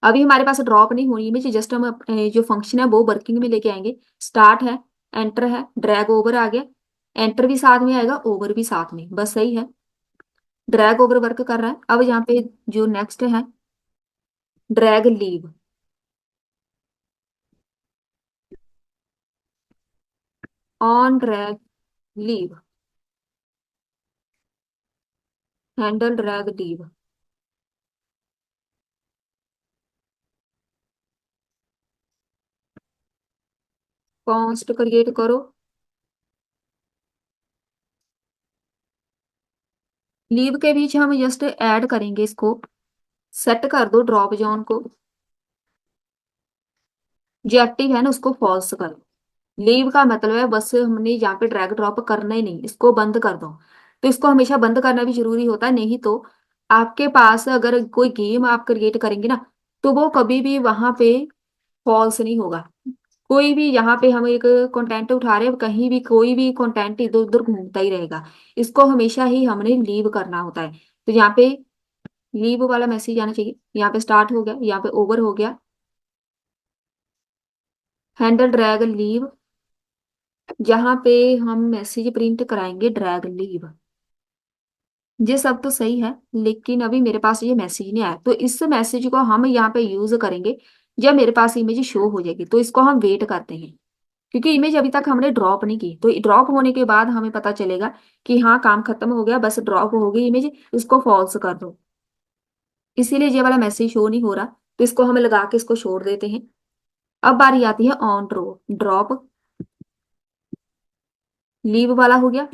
अभी हमारे पास ड्रॉप नहीं होनी इमेज, जस्ट हम जो फंक्शन है वो वर्किंग में लेके आएंगे। स्टार्ट है, एंटर है, ड्रैग ओवर आ गया, एंटर भी साथ में आएगा, ओवर भी साथ में, बस सही है। ड्रैग ओवर वर्क कर रहा है। अब यहाँ पे जो नेक्स्ट है, drag leave. On drag leave, handle drag leave. Const create करो, लीव के बीच हम जस्ट ऐड करेंगे इसको, सेट कर दो ड्रॉप जोन को, जो एक्टिव है ना उसको फॉल्स करो। लीव का मतलब है बस हमने यहाँ पे ड्रैग ड्रॉप करना ही नहीं, इसको बंद कर दो। तो इसको हमेशा बंद करना भी जरूरी होता है, नहीं तो आपके पास अगर कोई गेम आप क्रिएट करेंगे ना, तो वो कभी भी वहां पे फॉल्स नहीं होगा। कोई भी यहाँ पे हम एक कंटेंट उठा रहे हैं, कहीं भी कोई भी कंटेंट इधर उधर घूमता ही रहेगा, इसको हमेशा ही हमने लीव करना होता है। तो यहाँ पे लीव वाला मैसेज आना चाहिए, यहाँ पे स्टार्ट हो गया, यहाँ पे ओवर हो गया, हैंडल ड्रैग लीव, जहाँ पे हम मैसेज प्रिंट कराएंगे ड्रैग लीव। ये सब तो सही है, लेकिन अभी मेरे पास ये मैसेज नहीं आया, तो इस मैसेज को हम यहाँ पे यूज करेंगे जब मेरे पास इमेज शो हो जाएगी। तो इसको हम वेट करते हैं, क्योंकि इमेज अभी तक हमने ड्रॉप नहीं की, तो ड्रॉप होने के बाद हमें पता चलेगा कि हाँ काम खत्म हो गया, बस ड्रॉप हो गई इमेज, इसको फॉल्स कर दो। इसीलिए ये वाला मैसेज शो नहीं हो रहा, तो इसको हमें लगा के इसको छोड़ देते हैं। अब बारी आती है ऑन ड्रॉप। लीव वाला हो गया,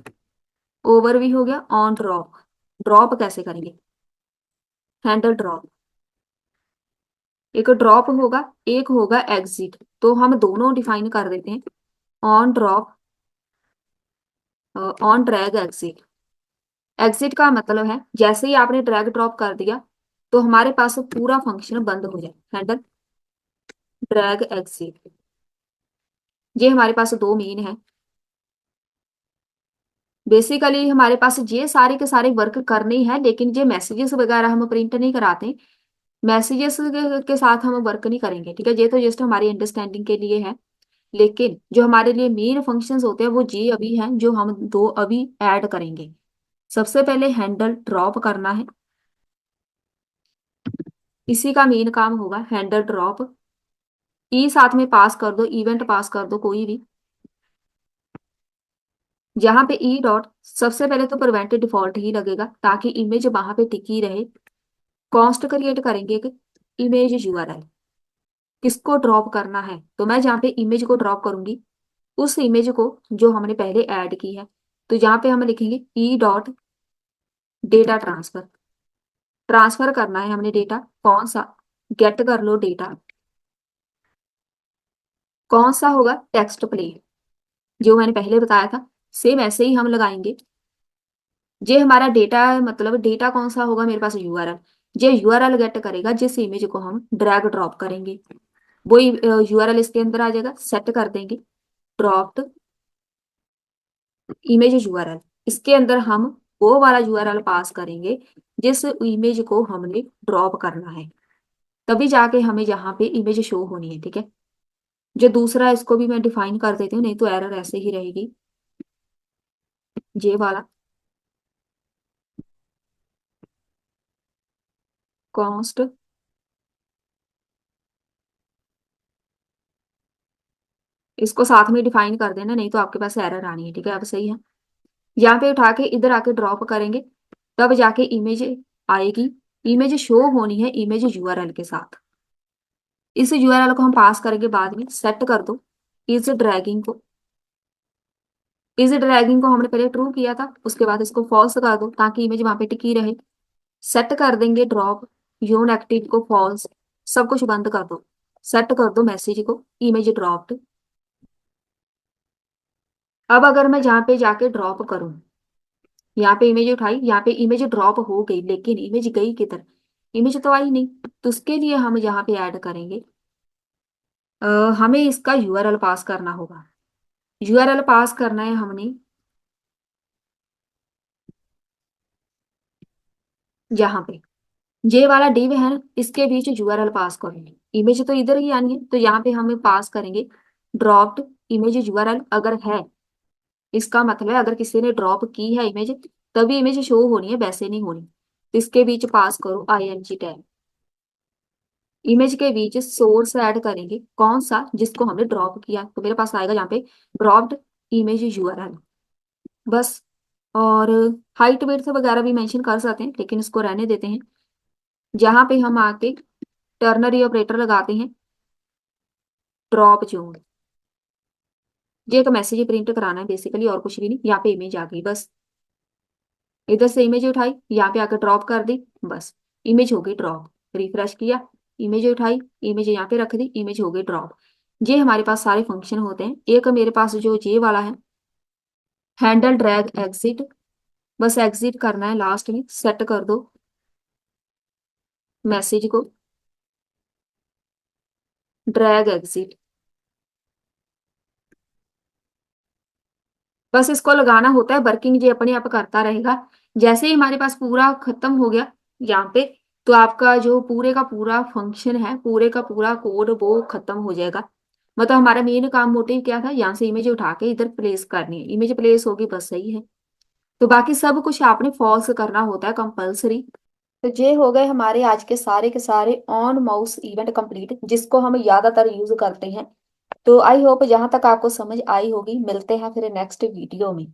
ओवर भी हो गया, ऑन ड्रॉप। ड्रॉप कैसे करेंगे, हैंडल ड्रॉप। एक ड्रॉप होगा, एक होगा एग्जिट, तो हम दोनों डिफाइन कर देते हैं। On drop, on drag exit. Exit का मतलब है जैसे ही आपने ड्रैग ड्रॉप कर दिया, तो हमारे पास पूरा फंक्शन बंद हो जाए। हैंडल ड्रैग एग्जिट, ये हमारे पास दो मेन है। बेसिकली हमारे पास ये सारे के सारे वर्क करने ही है, लेकिन ये मैसेजेस वगैरह हम प्रिंट नहीं कराते, मैसेजेस के साथ हम वर्क नहीं करेंगे, ठीक है। ये तो जस्ट हमारी अंडरस्टैंडिंग के लिए है, लेकिन जो हमारे लिए मेन फंक्शंस होते हैं वो जी अभी हैं, जो हम दो अभी ऐड करेंगे। सबसे पहले हैंडल ड्रॉप करना है, इसी का मेन काम होगा, हैंडल ड्रॉप। ई साथ में पास कर दो, इवेंट पास कर दो कोई भी, जहां पे ई डॉट, सबसे पहले तो प्रिवेंट डिफॉल्ट ही लगेगा ताकि इमेज वहां पे टिकी रहे। कॉन्स्ट क्रिएट करेंगे एक इमेज यूआरएल, किसको ड्रॉप करना है, तो मैं जहाँ पे इमेज को ड्रॉप करूंगी, उस इमेज को जो हमने पहले ऐड की है, तो जहाँ पे हम लिखेंगे E dot data transfer. Transfer करना है हमने डेटा, कौन सा, गेट कर लो डेटा, कौन सा होगा, टेक्स्ट प्ले, जो मैंने पहले बताया था, सेम ऐसे ही हम लगाएंगे। ये हमारा डेटा, मतलब डेटा कौन सा होगा मेरे पास, यूआरएल। ये यूआरएल गेट करेगा जिस इमेज को हम ड्रैग ड्रॉप करेंगे, वही यूआरएल इसके अंदर आ जाएगा। सेट कर देंगे ड्रॉप्ड इमेज यूआरएल, इसके अंदर हम वो वाला यूआरएल पास करेंगे जिस इमेज को हमने ड्रॉप करना है, तभी जाके हमें यहाँ पे इमेज शो होनी है, ठीक है। जो दूसरा है इसको भी मैं डिफाइन कर देती हूँ, नहीं तो एरर ऐसे ही रहेगी। ये वाला कॉन्स्ट, इसको साथ में डिफाइन कर देना, नहीं तो आपके पास एरर आनी है, ठीक है। अब सही है, यहाँ पे उठा के इधर आके ड्रॉप करेंगे, तब जाके इमेज आएगी। इमेज शो होनी है इमेज यूआरएल के साथ। इस यूआरएल को हम पास करेंगे बाद में। सेट कर दो इस ड्रैगिंग को। इस ड्रैगिंग को हमने पहले ट्रू किया था, उसके बाद इसको फॉल्स कर दो ताकि इमेज वहां पे टिकी रहे। सेट कर देंगे ड्रॉप योन एक्टिव को फॉल्स। सब कुछ बंद कर दो। सेट कर दो मैसेज को इमेज ड्रॉप्ड। अब अगर मैं जहां पे जाके ड्रॉप करूं, यहाँ पे इमेज उठाई, यहाँ पे इमेज ड्रॉप हो गई, लेकिन इमेज गई किधर? इमेज तो आई नहीं। तो उसके लिए हम यहाँ पे ऐड करेंगे, हमें इसका यूआरएल पास करना होगा। यूआरएल पास करना है हमने यहाँ पे जे वाला डिव है ना, इसके बीच यूआरएल पास करेंगे। इमेज तो इधर ही आनी है, तो यहाँ पे हमें पास करेंगे ड्रॉप्ड इमेज यूआरएल अगर है। इसका मतलब है अगर किसी ने ड्रॉप की है इमेज तभी इमेज शो होनी है, वैसे नहीं होनी। तो इसके बीच पास करो ING टैग। इमेज के बीच सोर्स ऐड करेंगे, कौन सा? जिसको हमने ड्रॉप किया। तो मेरे पास आएगा यहाँ पे ड्रॉप्ड इमेज यूआरएल बस। और हाइट वेट वगैरह भी मेंशन कर सकते हैं, लेकिन इसको रहने देते हैं। जहां पे हम आके टर्नरी ऑपरेटर लगाते हैं ड्रॉप जोन। ये एक मैसेज प्रिंट कराना है बेसिकली, और कुछ भी नहीं। यहाँ पे इमेज आ गई बस। इधर से इमेज उठाई, यहाँ पे आकर ड्रॉप कर दी, बस इमेज हो गई ड्रॉप। रिफ्रेश किया, इमेज उठाई, इमेज यहाँ पे रख दी, इमेज हो गई ड्रॉप। ये हमारे पास सारे फंक्शन होते हैं। एक मेरे पास जो ये वाला है हैंडल ड्रैग एग्जिट, बस एग्जिट करना है लास्ट में। सेट कर दो मैसेज को ड्रैग एग्जिट, बस इसको लगाना होता है। वर्किंग ये अपने आप करता रहेगा। जैसे ही हमारे पास पूरा खत्म हो गया यहाँ पे, तो आपका जो पूरे का पूरा फंक्शन है, पूरे का पूरा कोड वो खत्म हो जाएगा। मतलब हमारा मेन काम मोटिव क्या था, यहाँ से इमेज उठा के इधर प्लेस करनी है। इमेज प्लेस होगी बस, सही है। तो बाकी सब कुछ आपने फॉल्स करना होता है कंपल्सरी। तो ये हो गए हमारे आज के सारे ऑन माउस इवेंट कंप्लीट, जिसको हम ज्यादातर यूज करते हैं। तो आई होप जहां तक आपको समझ आई होगी। मिलते हैं फिर नेक्स्ट वीडियो में।